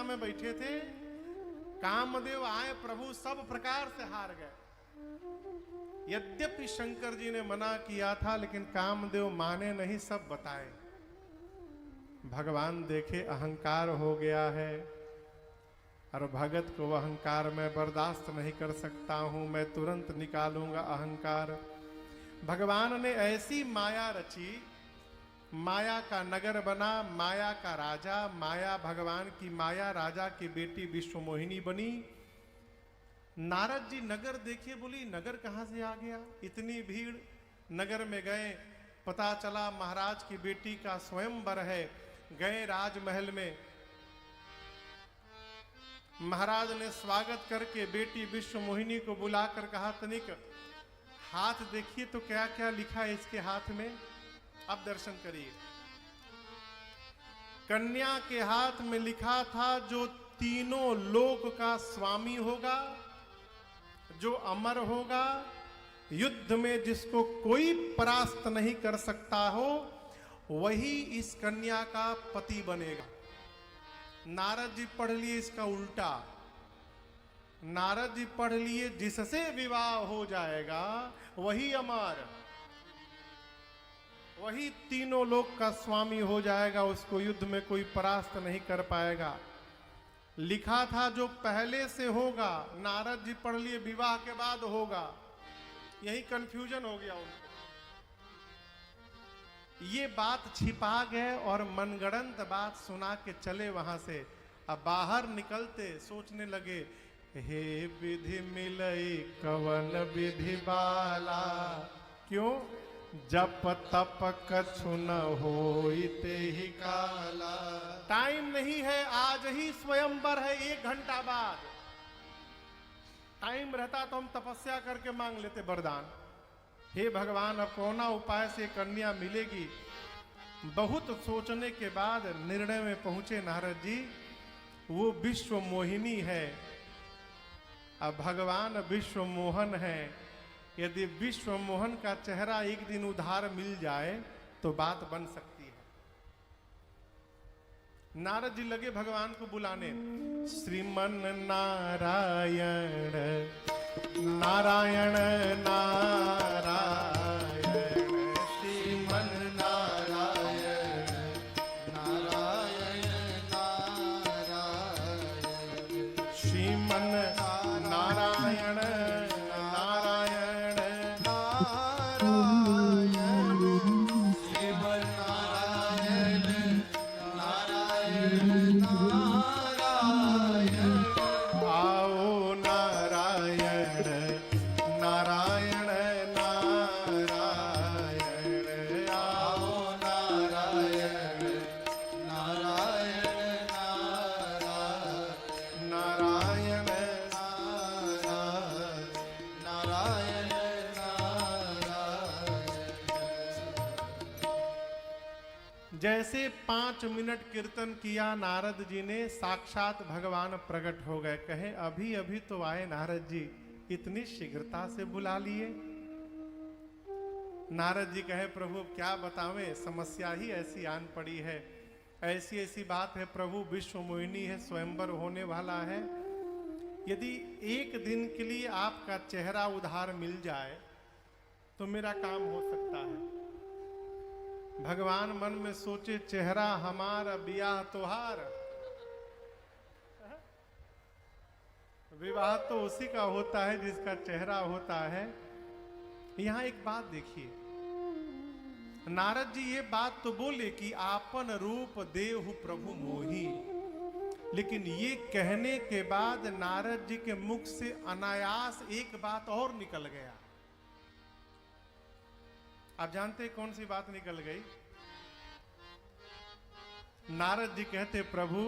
में बैठे थे, कामदेव आए, प्रभु सब प्रकार से हार गए। यद्यपि शंकर जी ने मना किया था, लेकिन कामदेव माने नहीं, सब बताए। भगवान देखे अहंकार हो गया है, और भगत को अहंकार मैं बर्दाश्त नहीं कर सकता हूं, मैं तुरंत निकालूंगा अहंकार। भगवान ने ऐसी माया रची, माया का नगर बना, माया का राजा, माया भगवान की माया राजा की बेटी विश्वमोहिनी बनी। नारद जी नगर देखिए, बोली नगर कहां से आ गया, इतनी भीड़। नगर में गए, पता चला महाराज की बेटी का स्वयंवर है। गए राजमहल में, महाराज ने स्वागत करके बेटी विश्वमोहिनी को बुलाकर कहा, तनिक हाथ देखिए तो क्या क्या लिखा है इसके हाथ में, अब दर्शन करिए। कन्या के हाथ में लिखा था, जो तीनों लोक का स्वामी होगा, जो अमर होगा, युद्ध में जिसको कोई परास्त नहीं कर सकता हो, वही इस कन्या का पति बनेगा। नारद जी पढ़ लिए इसका उल्टा। नारद जी पढ़ लिए, जिससे विवाह हो जाएगा वही अमर, वही तीनों लोक का स्वामी हो जाएगा, उसको युद्ध में कोई परास्त नहीं कर पाएगा। लिखा था जो पहले से होगा, नारद जी पढ़ लिए विवाह के बाद होगा। यही कंफ्यूजन हो गया उनको। ये बात छिपा गए और मनगढ़ंत बात सुना के चले वहां से। अब बाहर निकलते सोचने लगे, हे विधि मिलई कवन विधि बाला, क्यों जप तप कछु न होइते ही काला। टाइम नहीं है, आज ही स्वयंवर है, 1 घंटा बाद। टाइम रहता तो हम तपस्या करके मांग लेते वरदान। हे भगवान, अब कोना उपाय से कन्या मिलेगी। बहुत सोचने के बाद निर्णय में पहुंचे नारद जी, वो विश्व मोहिनी है। अब भगवान विश्व मोहन है। यदि विश्व मोहन का चेहरा एक दिन उधार मिल जाए तो बात बन सकती है। नारद जी लगे भगवान को बुलाने, श्रीमन नारायण नारायण नारायण, श्रीमन नारायण नारायण नारायण, श्रीमन नारायण नारायण नारायण, श्रीमन नारायण नारायण नारायण। आओ नारायण नारायण नारायण, आओ नारायण नारायण नारायण नारायण नारायण। जैसे 5 मिनट कीर्तन किया नारद जी ने, साक्षात भगवान प्रकट हो गए। कहे, अभी अभी तो आए नारद जी, इतनी शीघ्रता से बुला लिए। नारद जी कहे, प्रभु क्या बतावें, समस्या ही ऐसी आन पड़ी है। ऐसी ऐसी बात है प्रभु, विश्व मोहिनी है, स्वयंवर होने वाला है। यदि एक दिन के लिए आपका चेहरा उधार मिल जाए तो मेरा काम हो सकता है। भगवान मन में सोचे, चेहरा हमारा बियाह तोहार। विवाह तो उसी का होता है जिसका चेहरा होता है। यहां एक बात देखिए, नारद जी ये बात तो बोले कि आपन रूप देहु प्रभु मोही, लेकिन ये कहने के बाद नारद जी के मुख से अनायास एक बात और निकल गया। आप जानते कौन सी बात निकल गई? नारद जी कहते, प्रभु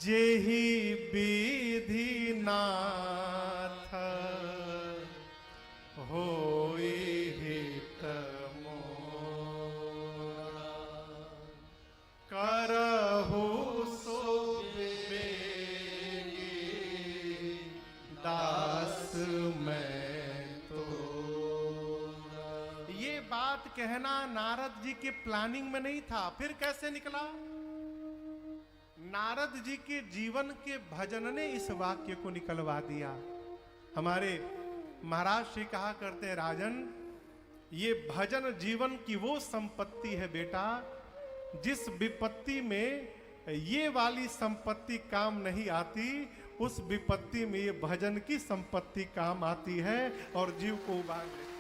जेहि विधि नाथ होई हित मोरा, करहु सो बेगी दास मैं तो। ये बात कहना नारद जी के प्लानिंग में नहीं था, फिर कैसे निकला? नारद जी के जीवन के भजन ने इस वाक्य को निकलवा दिया। हमारे महाराज श्री कहा करते हैं, राजन ये भजन जीवन की वो संपत्ति है बेटा, जिस विपत्ति में ये वाली संपत्ति काम नहीं आती, उस विपत्ति में ये भजन की संपत्ति काम आती है और जीव को उबार लेती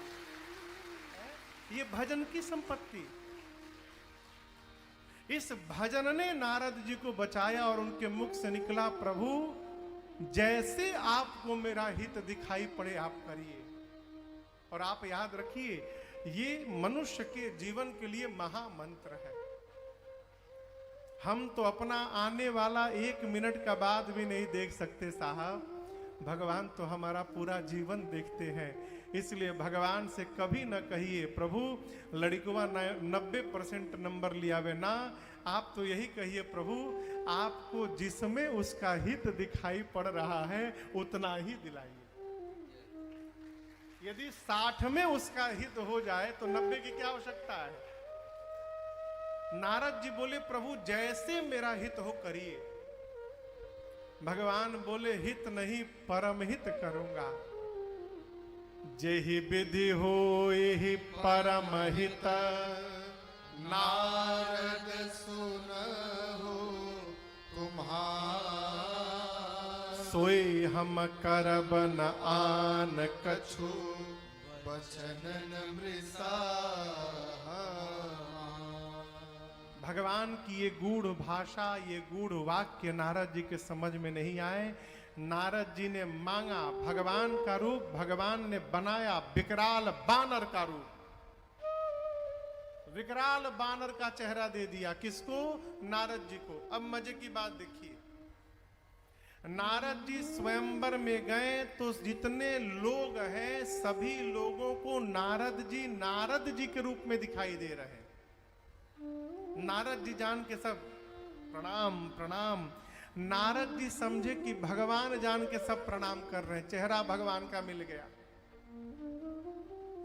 है। ये भजन की संपत्ति। इस भजन ने नारद जी को बचाया और उनके मुख से निकला, प्रभु जैसे आपको मेरा हित दिखाई पड़े आप करिए। और आप याद रखिए, ये मनुष्य के जीवन के लिए महामंत्र है। हम तो अपना आने वाला 1 मिनट का बाद भी नहीं देख सकते साहब, भगवान तो हमारा पूरा जीवन देखते हैं। इसलिए भगवान से कभी न कहिए प्रभु लड़कवा 90% नंबर लियावे ना, आप तो यही कहिए प्रभु आपको जिसमें उसका हित दिखाई पड़ रहा है उतना ही दिलाइए। यदि 60 में उसका हित हो जाए तो 90 की क्या आवश्यकता है। नारद जी बोले, प्रभु जैसे मेरा हित हो करिए। भगवान बोले, हित नहीं परम हित करूंगा। जेहि विधि हो यही परम हित, नारद सुनहु तुम्हारा, सोई हम करब न आन कछु, वचनन मृषा। भगवान की ये गूढ़ भाषा, ये गूढ़ वाक्य नारद जी के समझ में नहीं आए। नारद जी ने मांगा भगवान का रूप, भगवान ने बनाया विकराल बानर का रूप, विकराल बानर का चेहरा दे दिया। किसको? नारद जी को। अब मजे की बात देखिए, नारद जी स्वयंवर में गए तो जितने लोग हैं सभी लोगों को नारद जी के रूप में दिखाई दे रहे हैं। नारद जी जान के सब प्रणाम प्रणाम। नारद जी समझे कि भगवान जान के सब प्रणाम कर रहे हैं, चेहरा भगवान का मिल गया।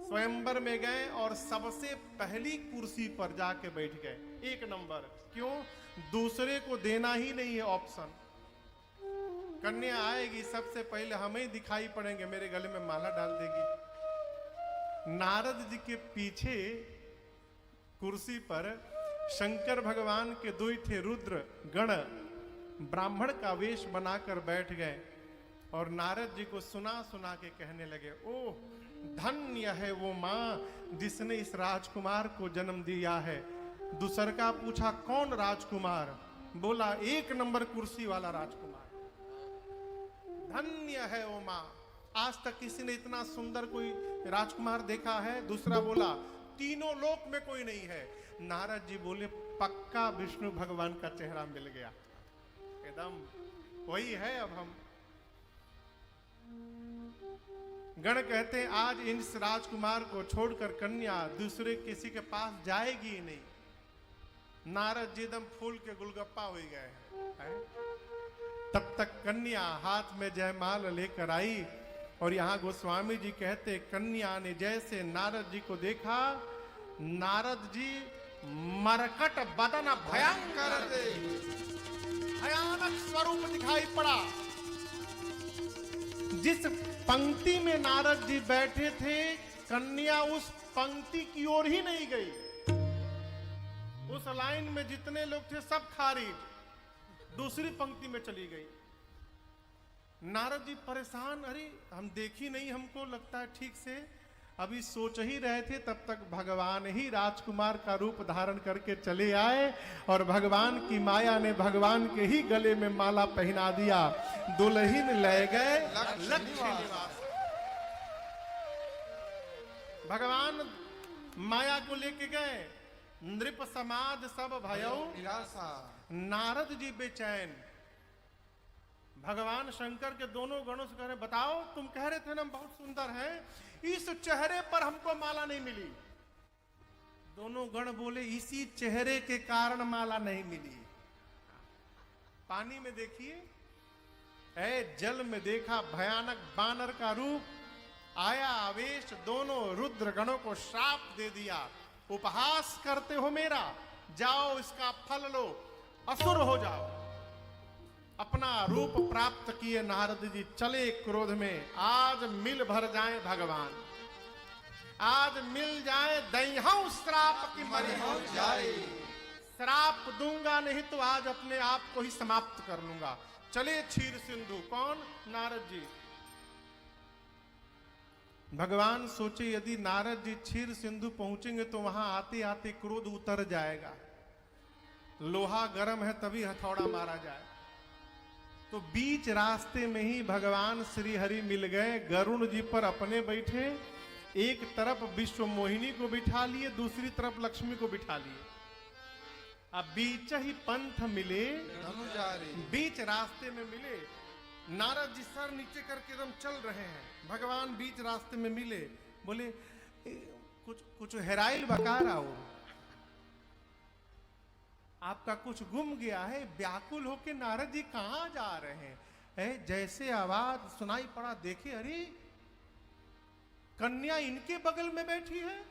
स्वयंवर में गए और सबसे पहली कुर्सी पर जाके बैठ गए, 1 नंबर। क्यों? दूसरे को देना ही नहीं है ऑप्शन। कन्या आएगी सबसे पहले हमें ही दिखाई पड़ेंगे, मेरे गले में माला डाल देगी। नारद जी के पीछे कुर्सी पर शंकर भगवान के 2 थे रुद्र गण ब्राह्मण का वेश बनाकर बैठ गए और नारद जी को सुना सुना के कहने लगे, ओह धन्य है वो मां जिसने इस राजकुमार को जन्म दिया है। दूसर का पूछा, कौन राजकुमार? बोला 1 नंबर कुर्सी वाला राजकुमार। धन्य है वो मां, आज तक किसी ने इतना सुंदर कोई राजकुमार देखा है? दूसरा बोला, तीनों लोक में कोई नहीं है। नारद जी बोले, पक्का विष्णु भगवान का चेहरा मिल गया, एकदम वही है। अब हम गण कहते हैं आज इस राजकुमार को छोड़कर कन्या दूसरे किसी के पास जाएगी ही नहीं। नारद जी एकदम फूल के गुलगप्पा हो गए हैं। तब तक कन्या हाथ में जयमाल लेकर आई और यहां गोस्वामी जी कहते, कन्या ने जैसे नारद जी को देखा, नारद जी मरकट बदन भयंकर दे, भयानक स्वरूप दिखाई पड़ा। जिस पंक्ति में नारद जी बैठे थे, कन्या उस पंक्ति की ओर ही नहीं गई। उस लाइन में जितने लोग थे सब खारिज, दूसरी पंक्ति में चली गई। नारद जी परेशान, अरे हम देखी नहीं, हमको लगता है ठीक से। अभी सोच ही रहे थे, तब तक भगवान ही राजकुमार का रूप धारण करके चले आए और भगवान की माया ने भगवान के ही गले में माला पहना दिया। दुल्हन ले गए लक्ष्य निवास। भगवान माया को लेके गए, नृप समाज सब भयो निराशा। नारद जी बेचैन। भगवान शंकर के दोनों गणों से कह रहे, बताओ तुम कह रहे थे ना हम बहुत सुंदर हैं, इस चेहरे पर हमको माला नहीं मिली। दोनों गण बोले, इसी चेहरे के कारण माला नहीं मिली। पानी में देखिए, जल में देखा भयानक बानर का रूप, आया आवेश, दोनों रुद्र गणों को श्राप दे दिया, उपहास करते हो मेरा, जाओ इसका फल लो, असुर हो जाओ। अपना रूप प्राप्त किए नारद जी, चले क्रोध में। आज मिल भर जाए भगवान, आज मिल जाए, दैहौ श्राप की मरी हो जाए। श्राप दूंगा नहीं तो आज अपने आप को ही समाप्त कर लूंगा। चले क्षीर सिंधु। कौन? नारद जी। भगवान सोचे यदि नारद जी क्षीर सिंधु पहुंचेंगे तो वहां आते आते क्रोध उतर जाएगा। लोहा गर्म है तभी हथौड़ा मारा जाए। तो बीच रास्ते में ही भगवान श्री हरि मिल गए। गरुण जी पर अपने बैठे, एक तरफ विश्व मोहिनी को बिठा लिए, दूसरी तरफ लक्ष्मी को बिठा लिए। अब बीच ही पंथ मिले, धनुजारी बीच रास्ते में मिले। नारद जी सर नीचे करके एकदम चल रहे हैं, भगवान बीच रास्ते में मिले। बोले कुछ कुछ हेराइल बकार आओ, आपका कुछ गुम गया है। व्याकुल होके नारद जी कहां जा रहे हैं? जैसे आवाज सुनाई पड़ा, देखे अरे कन्या इनके बगल में बैठी है।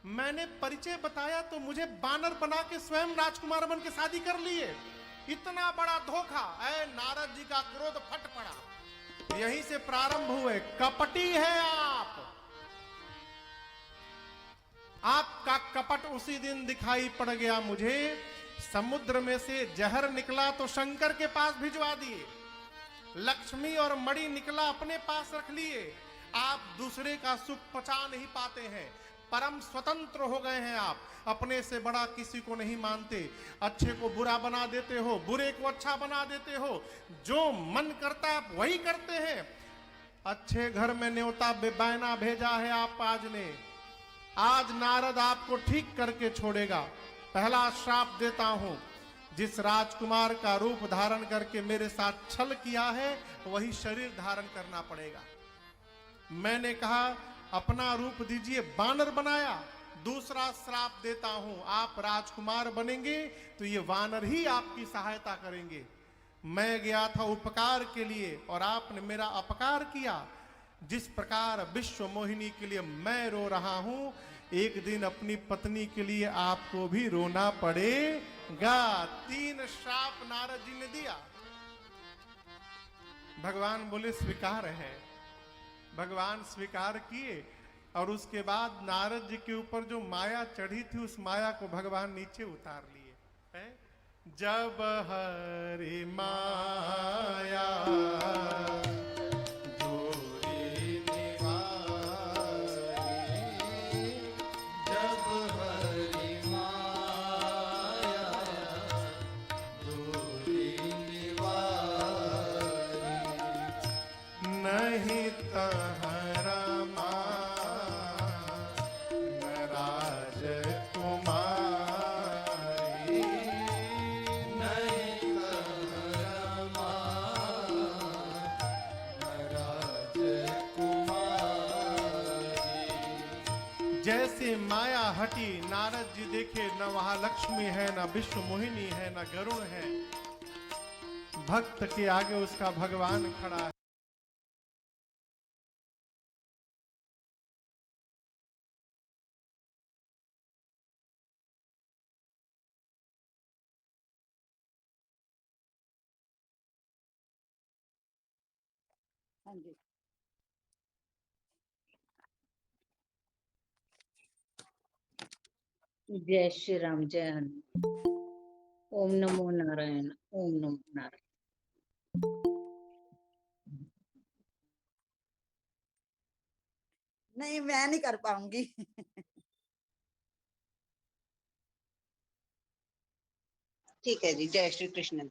मैंने परिचय बताया तो मुझे बानर बना के स्वयं राजकुमार बन के शादी कर लिए। इतना बड़ा धोखा! नारद जी का क्रोध फट पड़ा। यहीं से प्रारंभ हुए, कपटी है आप। आपका कपट उसी दिन दिखाई पड़ गया मुझे। समुद्र में से जहर निकला तो शंकर के पास भिजवा दिए, लक्ष्मी और मणि निकला अपने पास रख लिए। आप दूसरे का सुख पचा नहीं पाते हैं, परम स्वतंत्र हो गए हैं आप, अपने से बड़ा किसी को नहीं मानते। अच्छे को बुरा बना देते हो, बुरे को अच्छा बना देते हो, जो मन करता है आप वही करते हैं। अच्छे घर में न्योता बैना भेजा है आप आज ने। आज नारद आपको ठीक करके छोड़ेगा। पहला श्राप देता हूं, जिस राजकुमार का रूप धारण करके मेरे साथ छल किया है वही शरीर धारण करना पड़ेगा। मैंने कहा अपना रूप दीजिए, बानर बनाया। दूसरा श्राप देता हूं, आप राजकुमार बनेंगे तो ये वानर ही आपकी सहायता करेंगे। मैं गया था उपकार के लिए और आपने मेरा अपकार किया। जिस प्रकार विश्व मोहिनी के लिए मैं रो रहा हूं, एक दिन अपनी पत्नी के लिए आपको भी रोना पड़ेगा। 3 श्राप नारद जी ने दिया। भगवान बोले स्वीकार है। भगवान स्वीकार किए और उसके बाद नारद जी के ऊपर जो माया चढ़ी थी उस माया को भगवान नीचे उतार लिए हैं? जब हरि माया जोरी निवारी, जब हरि माया जोरी निवारी, नहीं तहरा राजकुमारी, नहीं तहरा राजकुमारी। जैसे माया हटी, नारद जी देखे न वहां लक्ष्मी है, न विश्व मोहिनी है, न गरुण है। भक्त के आगे उसका भगवान खड़ा है। हाँ जी। जय श्री राम, जय हनुमान। ओम नमो नारायण, ओम नमो नारायण। नहीं, मैं नहीं कर पाऊंगी। ठीक है जी। जय श्री कृष्ण।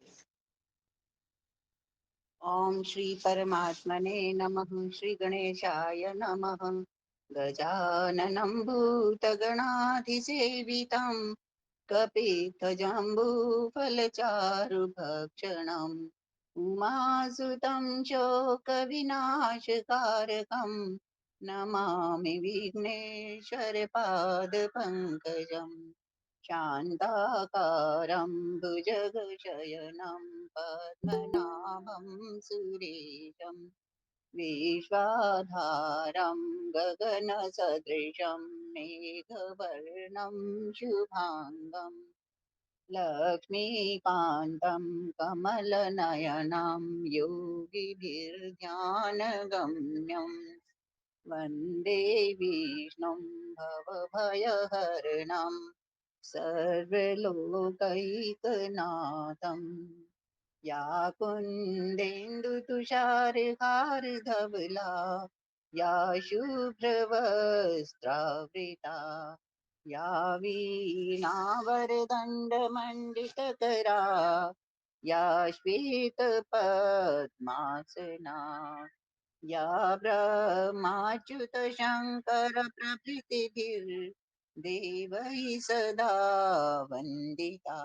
ओम श्री परमात्मने नमः। श्री गणेशाय नमः। गजाननं भूतगणाधिसेवितं कपिध्वजम्बूफलचारुभक्षणम् उमासुतं शोकविनाशकारकं नमामि विघ्नेश्वरपादपङ्कजम् शान्ताकारं भुजगशयनं पद्मनाभं सुरेशं विश्वाधारं गगनसदृशं मेघवर्णं शुभाङ्गम् लक्ष्मीकान्तं कमलनयनं योगिभिर्ध्यानगम्यं वन्दे विष्णुं भवभयहरणं सर्वलोकैकनाथम् या कुन्देन्दुतुषारहारधवला या शुभ्रवस्त्रावृता या वीणावरदण्डमण्डितकरा या श्वेतपद्मासना या ब्रह्माच्युतशङ्करप्रभृतिभिर्देवैः सदा वन्दिता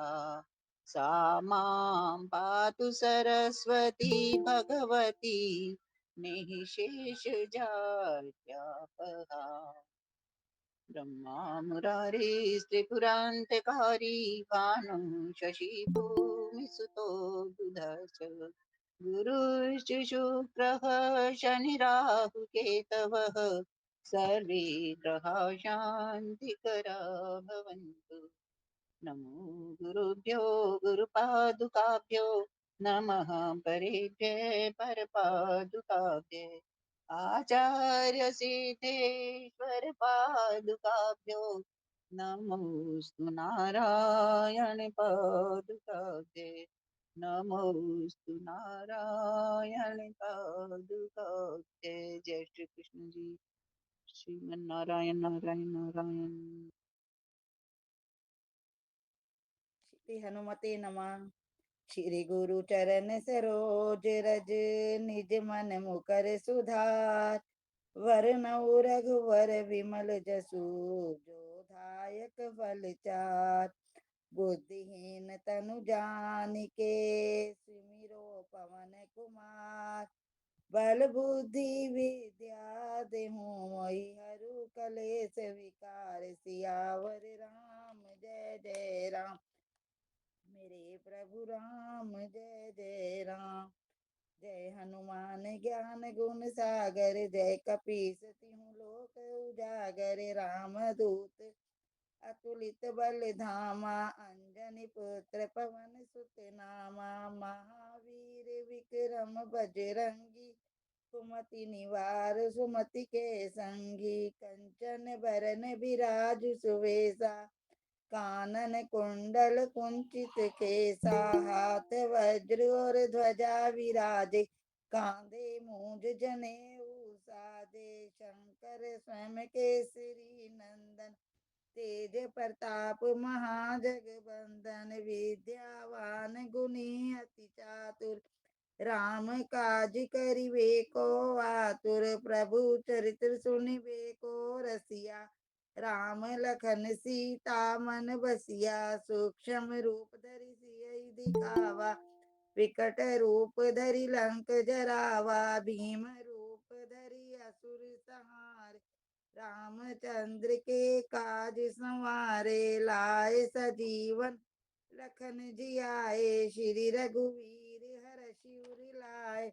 सा मां पातु सरस्वती भगवती निःशेषजाड्यापहा ब्रह्मा मुरारी त्रिपुरान्तकारी भानु शशिभूमिसुतो बुधश्च गुरुश्च शुक्रः शनिराहुकेतवः सर्वे ग्रहाः शान्तिकरा भवन्तु। नमो गुरुभ्यो गुरुपादुकाभ्यो नमः परेभ्यः परपादुकाभ्ये आचार्य सिद्धेश्वर पादुकाभ्यो नमोस्तु नारायण पादुकाभ्ये नमोस्तु नारायण पादुकाभ्ये। जय श्री कृष्ण जी। श्रीमन नारायण नारायण नारायण। श्री हनुमते नमः। श्री गुरु चरण सरोज रज निज मन मुकर सुधार वरनउ रघुवर विमल जसु जो दायक फल चार बुद्धिहीन तनु जानिके सुमिरो पवन कुमार बल बुद्धि विद्या देहु मोहि हरु कलेश विकार सियावर राम जय जय राम। मेरे प्रभु राम जय जय राम। जय हनुमान ज्ञान गुण सागर जय कपीस तिहु लोक उजागर राम दूत अतुलित बल धामा अंजनी पुत्र पवन सुत नामा महावीर विक्रम बजरंगी सुमति निवार सुमति के संगी कंचन बरन बिराज सुवेशा कानन कुंडल कुंचित केसा हाथ वज्र और ध्वजा विराजे कांधे मूंज जनेऊ साजे शंकर स्वयं केसरी नंदन तेज प्रताप महाजगबंदन विद्यावान गुणी अति चातुर राम काज करिवे को आतुर प्रभु चरित्र सुनिबे को रसिया राम लखन सीता मन बसिया सूक्ष्म रूप धरि सियहि दिखावा विकट रूप धरि लंक जरावा भीम रूप धरि असुर संहार रामचंद्र के काज संवारे लाए सजीवन लखन जियाए श्री रघुवीर हर शिवर लाए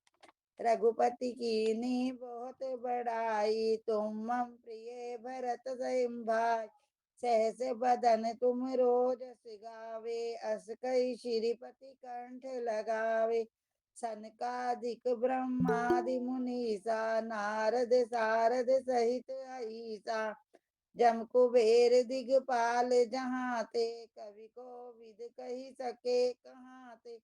रघुपति कीन्ही बहुत बड़ाई तुम मम प्रिय भरत सहिं भाई सहस बदन तुम रोजस गावे अस कई श्रीपति कंठ लगावे सनकादिक ब्रह्मादि मुनीसा नारद सारद सहित अहिसा जम कुबेर दिगपाल जहाँ ते कवि को विद कही सके कहाँ ते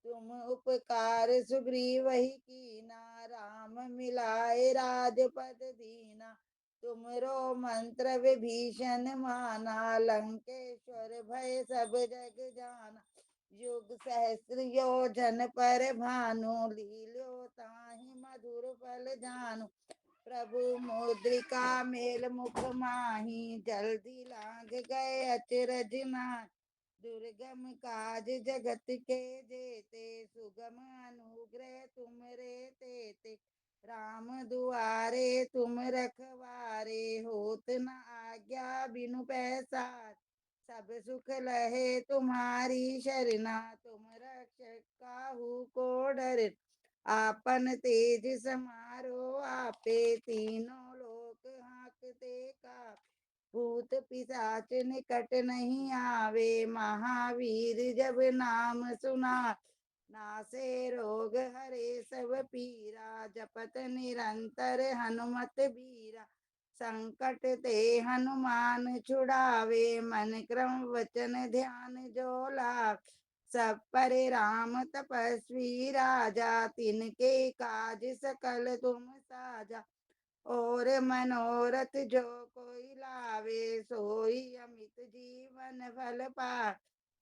तुम उपकार सुग्रीवहि कीना राम मिलाए राजपद दीना तुमरो मंत्र विभीषण माना लंकेश्वर भय सब जग जाना युग सहस्र योजन पर भानु लील्यो ताहि मधुर फल जानु प्रभु मुद्रिका मेल मुख माही जल्दी लांग गए अचरज नाहि दुर्गम काज जगत के जेते सुगम अनुग्रह तुम रे तेते राम दुआरे तुम रखवारे होत न आज्ञा बिनु पैसार सब सुख लहे तुम्हारी शरणा तुम रक्षक काहू को डर आपन तेज समारो आपे तीनों लोक हाँकते का भूत पिशाच निकट नहीं आवे, महावीर जब नाम सुना, नासे रोग हरे सब पीरा, जपत निरंतर हनुमत बीरा, संकट ते हनुमान छुड़ावे, मन क्रम वचन ध्यान जो लाग, सब पर राम तपस्वी राजा, तिनके काज सकल तुम साजा, और मनोरथ जो कोई लावे, सोई अमित जीवन फल पाए,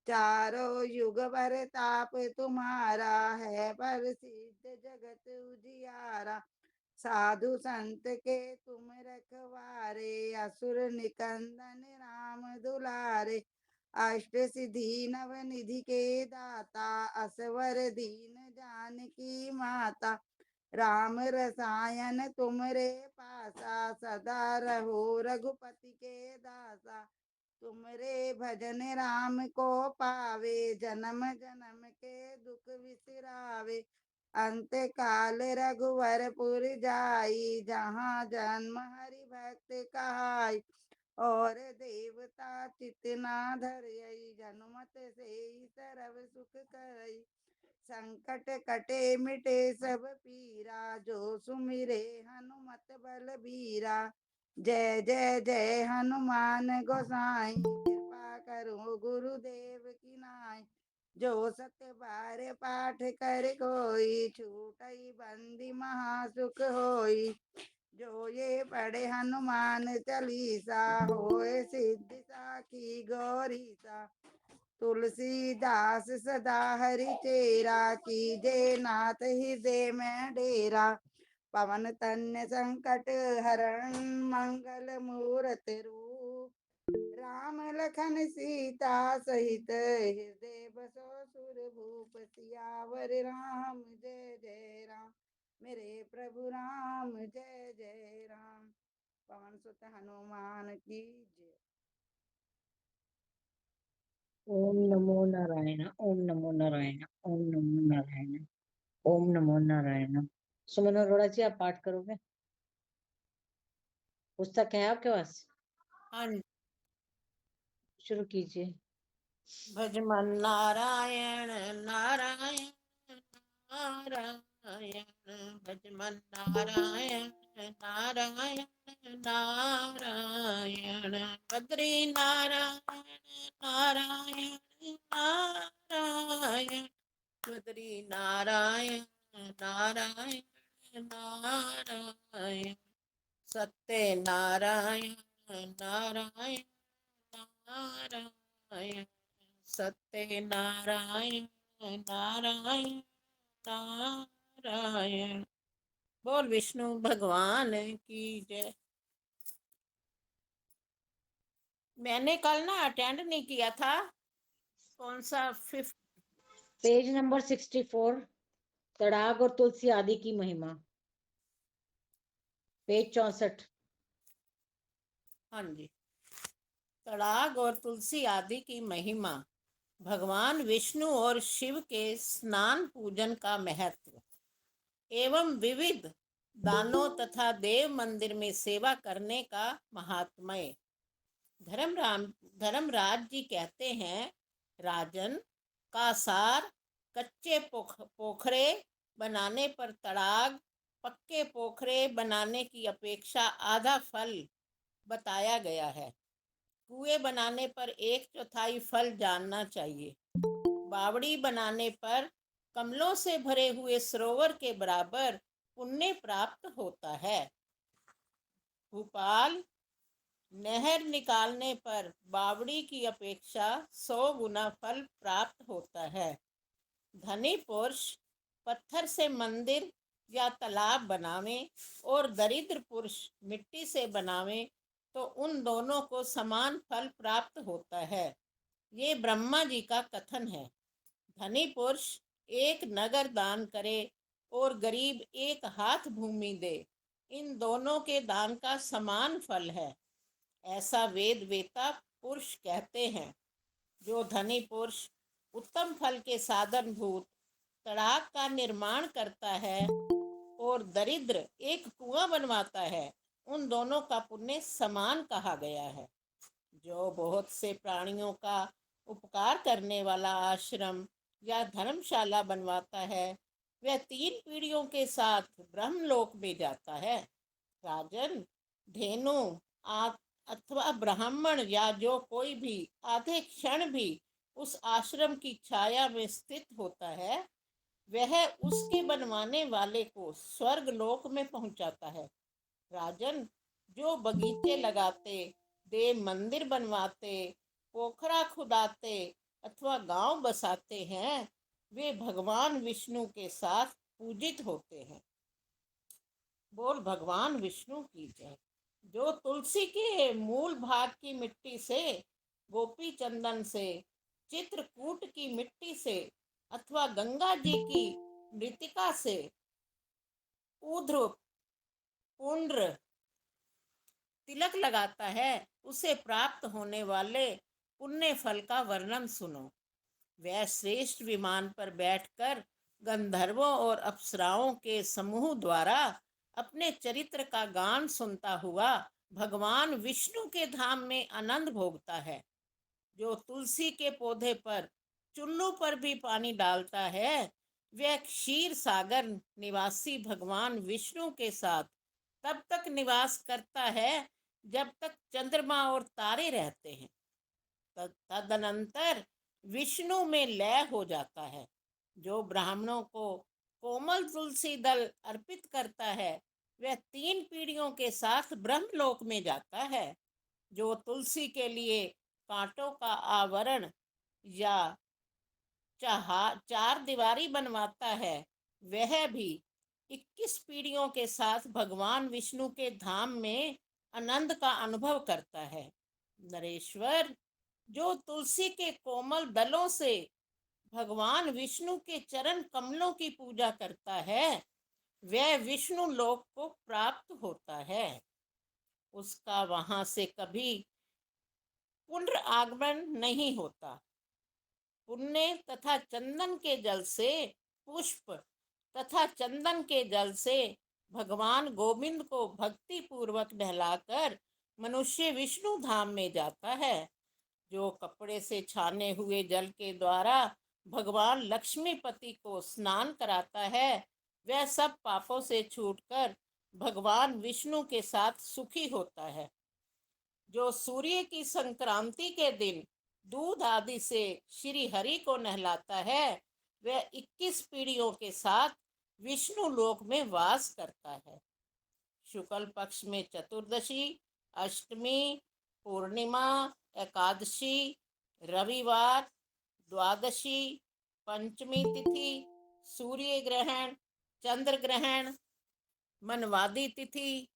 चारों युग भर ताप तुम्हारा है, पर सिद्ध जगत उजियारा, साधु संत के तुम रखवारे, असुर निकंदन राम दुलारे, अष्ट सिद्धि नव निधि के दाता, असवर दीन जानकी माता, राम रसायन तुमरे पासा, सदा रहो रघुपति के दासा, तुमरे भजन राम को पावे, जन्म जन्म के दुख विसरावे, अंत काल रघुवरपुर जाई, जहाँ जन्म हरि भक्त कहाई, और देवता चितना धरई, हनुमत से सर्व सुख करई, संकट कटे मिटे सब पीरा, जो सुमिरे हनुमत बल बीरा, जय जय जय हनुमान गोसाई, कृपा करो गुरुदेव की नाई, जो सत्य बार पाठ कर कोई, छूटई बंदी महासुख होई, जो ये पढ़े हनुमान चालीसा, होए सिद्धि साखी गौरीसा, तुलसीदास सदा हरि चेरा, कीजे नाथ हृदय में डेरा, पवन तन्य संकट हरण, मंगल मूरत रूप, राम लखन सीता सहित, हृदय बसो सुर भूप, सियावर राम जय जय राम, मेरे प्रभु राम जय जय राम। पवन सुत हनुमान की जय। ओम नमो नारायण, ओम नमो नारायण, ओम नमो नारायण, ओम नमो नारायण। सुमन अरोड़ा जी, आप पाठ करोगे? पुस्तक है आपके पास? हाँ जी। शुरू कीजिए। भज मन नारायण नारायण नारायण, भज मन नारायण नारायण नारायण, बद्री नारायण नारायण नारायण, बद्री नारायण नारायण नारायण, सत्य नारायण नारायण नारायण, सत्य नारायण नारायण नारायण। बोल विष्णु भगवान की जय। मैंने कल ना अटेंड नहीं किया था। कौन सा? 5 पेज नंबर 64, तड़ाग और तुलसी आदि की महिमा, पेज 64। हाँ जी। तड़ाग और तुलसी आदि की महिमा, भगवान विष्णु और शिव के स्नान पूजन का महत्व एवं विविध दानों तथा देव मंदिर में सेवा करने का महात्म्य। धर्मराज जी कहते हैं, राजन का सार कच्चे पोखरे बनाने पर तड़ाग, पक्के पोखरे बनाने की अपेक्षा आधा फल बताया गया है। कुएं बनाने पर 1/4 फल जानना चाहिए। बावड़ी बनाने पर कमलों से भरे हुए सरोवर के बराबर पुण्य प्राप्त होता है। भूपाल, नहर निकालने पर बावड़ी की अपेक्षा 100 गुना फल प्राप्त होता है। धनी पुरुष पत्थर से मंदिर या तालाब बनावे और दरिद्र पुरुष मिट्टी से बनावे तो उन दोनों को समान फल प्राप्त होता है। ये ब्रह्मा जी का कथन है। धनी पुरुष 1 नगर दान करे और गरीब 1 हाथ भूमि दे, इन दोनों के दान का समान फल है, ऐसा वेद वेता पुरुष कहते हैं। जो धनी पुरुष उत्तम फल के साधन भूत तड़ाग का निर्माण करता है और दरिद्र एक कुआं बनवाता है, उन दोनों का पुण्य समान कहा गया है। जो बहुत से प्राणियों का उपकार करने वाला आश्रम या धर्मशाला बनवाता है वह 3 पीढ़ियों के साथ ब्रह्मलोक में जाता है। राजन, धेनु अथवा ब्राह्मण या जो कोई भी आधे क्षण भी उस आश्रम की छाया में स्थित होता है वह उसके बनवाने वाले को स्वर्ग लोक में पहुंचाता है। राजन, जो बगीचे लगाते, देव मंदिर बनवाते, पोखरा खुदाते अथवा गांव बसाते हैं वे भगवान विष्णु के साथ पूजित होते हैं। बोल भगवान विष्णु की जय। जो तुलसी के मूल भाग की मिट्टी से, गोपी चंदन से, चित्रकूट की मिट्टी से अथवा गंगा जी की मृतिका से ऊध्र पुंड्र तिलक लगाता है उसे प्राप्त होने वाले पुण्य फल का वर्णन सुनो। वह श्रेष्ठ विमान पर बैठकर गंधर्वों और अप्सराओं के समूह द्वारा अपने चरित्र का गान सुनता हुआ भगवान विष्णु के धाम में आनंद भोगता है। जो तुलसी के पौधे पर चुल्लू पर भी पानी डालता है वह क्षीर सागर निवासी भगवान विष्णु के साथ तब तक निवास करता है जब तक चंद्रमा और तारे रहते हैं। तदनंतर विष्णु में लय हो जाता है। जो ब्राह्मणों को कोमल तुलसी दल अर्पित करता है वह 3 पीढ़ियों के साथ ब्रह्मलोक में जाता है। जो तुलसी के लिए कांटों का आवरण या चार दीवारी बनवाता है वह भी 21 पीढ़ियों के साथ भगवान विष्णु के धाम में आनंद का अनुभव करता है। नरेश्वर, जो तुलसी के कोमल दलों से भगवान विष्णु के चरण कमलों की पूजा करता है वह विष्णु लोक को प्राप्त होता है। उसका वहां से कभी पुनर्आगमन नहीं होता। पुण्य तथा चंदन के जल से, पुष्प तथा चंदन के जल से भगवान गोविंद को भक्ति पूर्वक नहलाकर मनुष्य विष्णु धाम में जाता है। जो कपड़े से छाने हुए जल के द्वारा भगवान लक्ष्मीपति को स्नान कराता है वह सब पापों से छूटकर भगवान विष्णु के साथ सुखी होता है। जो सूर्य की संक्रांति के दिन दूध आदि से श्री हरि को नहलाता है वह 21 पीढ़ियों के साथ विष्णु लोक में वास करता है। शुक्ल पक्ष में चतुर्दशी, अष्टमी, पूर्णिमा, एकादशी, रविवार, द्वादशी, पंचमी तिथि, सूर्य ग्रहण, चंद्र ग्रहण, मनवादी तिथि,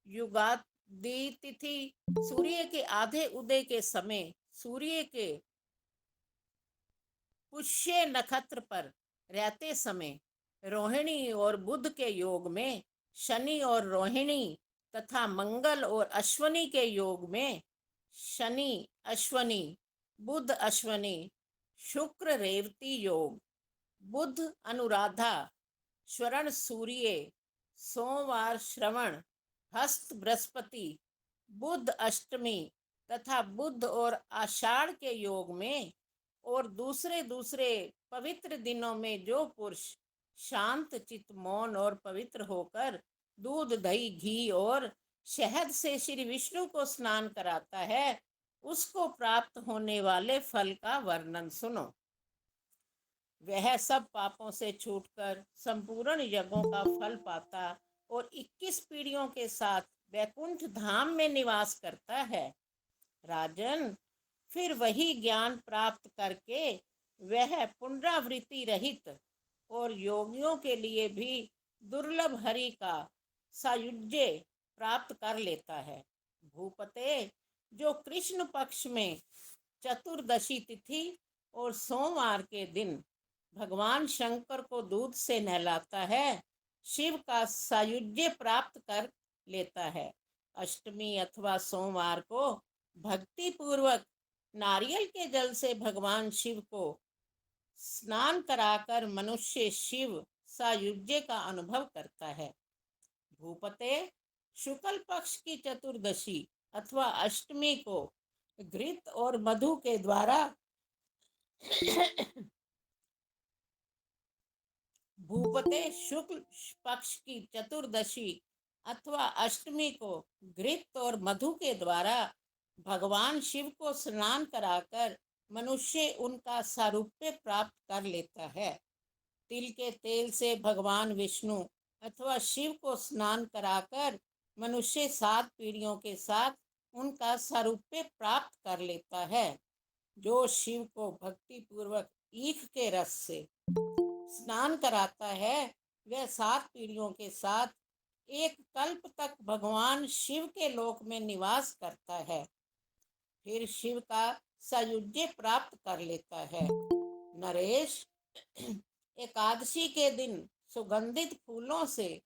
युगादि तिथि, सूर्य के आधे उदय के समय सूर्य के पुष्य नक्षत्र पर रहते समय रोहिणी और बुध के योग में, शनि और रोहिणी तथा मंगल और अश्वनी के योग में शनि अश्वनी, बुध अश्वनी, शुक्र रेवती योग, बुध अनुराधा, स्वर्ण सूर्य, सोमवार श्रवण, हस्त बृहस्पति, बुध अष्टमी तथा बुध और आषाढ़ के योग में और दूसरे पवित्र दिनों में जो पुरुष शांत चित्त, मौन और पवित्र होकर दूध, दही, घी और शहद से श्री विष्णु को स्नान कराता है उसको प्राप्त होने वाले फल का वर्णन सुनो। वह सब पापों से छूटकर संपूर्ण यज्ञों का फल पाता और 21 पीढ़ियों के साथ वैकुंठ धाम में निवास करता है। राजन, फिर वही ज्ञान प्राप्त करके वह पुनरावृत्ति रहित और योगियों के लिए भी दुर्लभ हरि का सायुज्य प्राप्त कर लेता है। भूपते, जो कृष्ण पक्ष में चतुर्दशी तिथि और सोमवार के दिन भगवान शंकर को दूध से नहलाता है शिव का सायुज्य प्राप्त कर लेता है। अष्टमी अथवा सोमवार को भक्ति पूर्वक नारियल के जल से भगवान शिव को स्नान कराकर मनुष्य शिव सायुज्य का अनुभव करता है। भूपते, शुक्ल पक्ष की चतुर्दशी अथवा अष्टमी को घृत और मधु के द्वारा भूपते शुक्ल पक्ष की चतुर्दशी अथवा अष्टमी को घृत और मधु के द्वारा भगवान शिव को स्नान कराकर मनुष्य उनका सारूप्य प्राप्त कर लेता है। तिल के तेल से भगवान विष्णु अथवा शिव को स्नान कराकर मनुष्य 7 पीढ़ियों के साथ उनका सारूप्य प्राप्त कर लेता है। जो शिव को भक्ति पूर्वक ईख के रस से स्नान कराता है वह 7 पीढ़ियों के साथ एक कल्प तक भगवान शिव के लोक में निवास करता है, फिर शिव का सायुज्य प्राप्त कर लेता है। नरेश, एकादशी के दिन सुगंधित फूलों से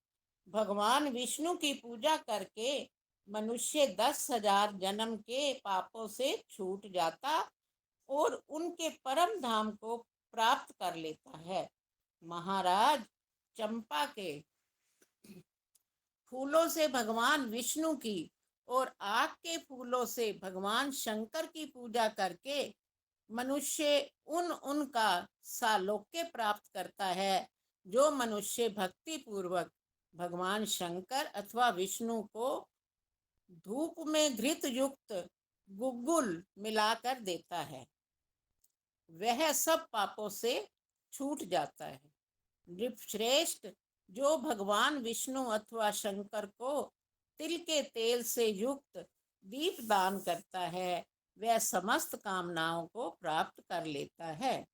भगवान विष्णु की पूजा करके मनुष्य 10,000 जन्म के पापों से छूट जाता और उनके परम धाम को प्राप्त कर लेता है। महाराज, चंपा के फूलों से भगवान विष्णु की और आग के फूलों से भगवान शंकर की पूजा करके मनुष्य उनका सालोक्य प्राप्त करता है। जो मनुष्य भक्ति पूर्वक भगवान शंकर अथवा विष्णु को धूप में घृत युक्त गुग्गुल मिलाकर देता है वह सब पापों से छूट जाता है। नृपश्रेष्ठ, जो भगवान विष्णु अथवा शंकर को तिल के तेल से युक्त दीप दान करता है वह समस्त कामनाओं को प्राप्त कर लेता है।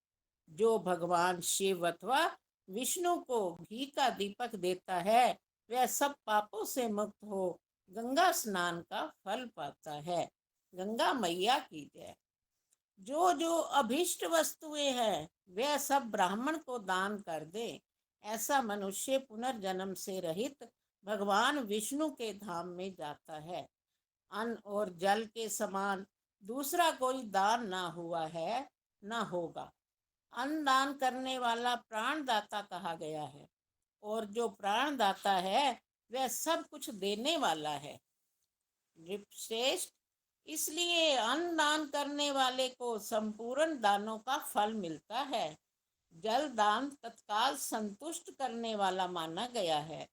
जो भगवान शिव अथवा विष्णु को घी का दीपक देता है वह सब पापों से मुक्त हो गंगा स्नान का फल पाता है। गंगा मैया की जय। जो जो अभिष्ट वस्तुएं हैं वह सब ब्राह्मण को दान कर दे, ऐसा मनुष्य पुनर्जन्म से रहित भगवान विष्णु के धाम में जाता है। अन्न और जल के समान दूसरा कोई दान ना हुआ है ना होगा। अन्न दान करने वाला प्राणदाता कहा गया है और जो प्राणदाता है वह सब कुछ देने वाला है। नृपश्रेष्ठ, इसलिए अन्न दान करने वाले को संपूर्ण दानों का फल मिलता है। जल दान तत्काल संतुष्ट करने वाला माना गया है।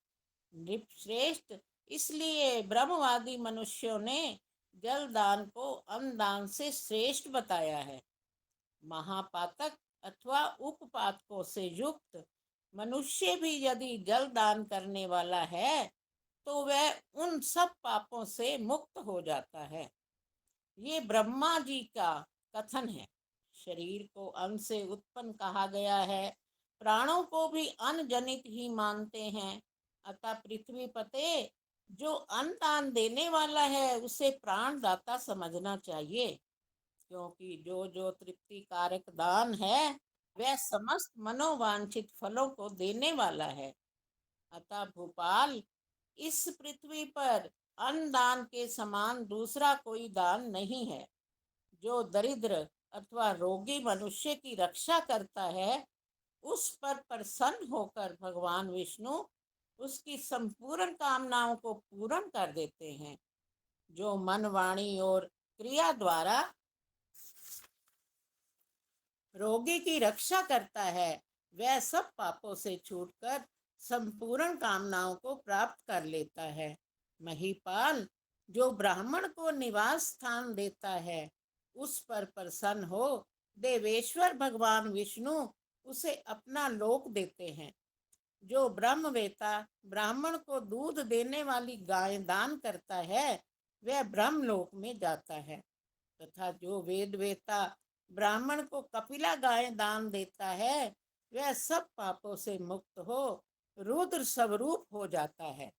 नृपश्रेष्ठ, इसलिए ब्रह्मवादी मनुष्यों ने जल दान को अन्न दान से श्रेष्ठ बताया है। महापातक अथवा उपपातकों से युक्त मनुष्य भी यदि जल दान करने वाला है तो वह उन सब पापों से मुक्त हो जाता है। ये ब्रह्मा जी का कथन है। शरीर को अन्न से उत्पन्न कहा गया है, प्राणों को भी अन्न जनित ही मानते हैं। अतः पृथ्वी पते, जो अन्न दान देने वाला है उसे प्राणदाता समझना चाहिए, क्योंकि जो जो तृप्ति कारक दान है वह समस्त मनोवांछित फलों को देने वाला है। अतः भूपाल, इस पृथ्वी पर अन्न दान के समान दूसरा कोई दान नहीं है। जो दरिद्र अथवा रोगी मनुष्य की रक्षा करता है उस पर प्रसन्न होकर भगवान विष्णु उसकी संपूर्ण कामनाओं को पूर्ण कर देते हैं। जो मन, वाणी और क्रिया द्वारा रोगी की रक्षा करता है वह सब पापों से छूटकर संपूर्ण कामनाओं को प्राप्त कर लेता है। महीपाल, जो ब्राह्मण को निवास स्थान देता है उस पर प्रसन्न हो देवेश्वर भगवान विष्णु उसे अपना लोक देते हैं। जो ब्रह्मवेता ब्राह्मण को दूध देने वाली गाय दान करता है वह ब्रह्मलोक में जाता है, तथा जो वेदवेता ब्राह्मण को कपिला गाय दान देता है वह सब पापों से मुक्त हो रुद्र स्वरूप हो जाता है।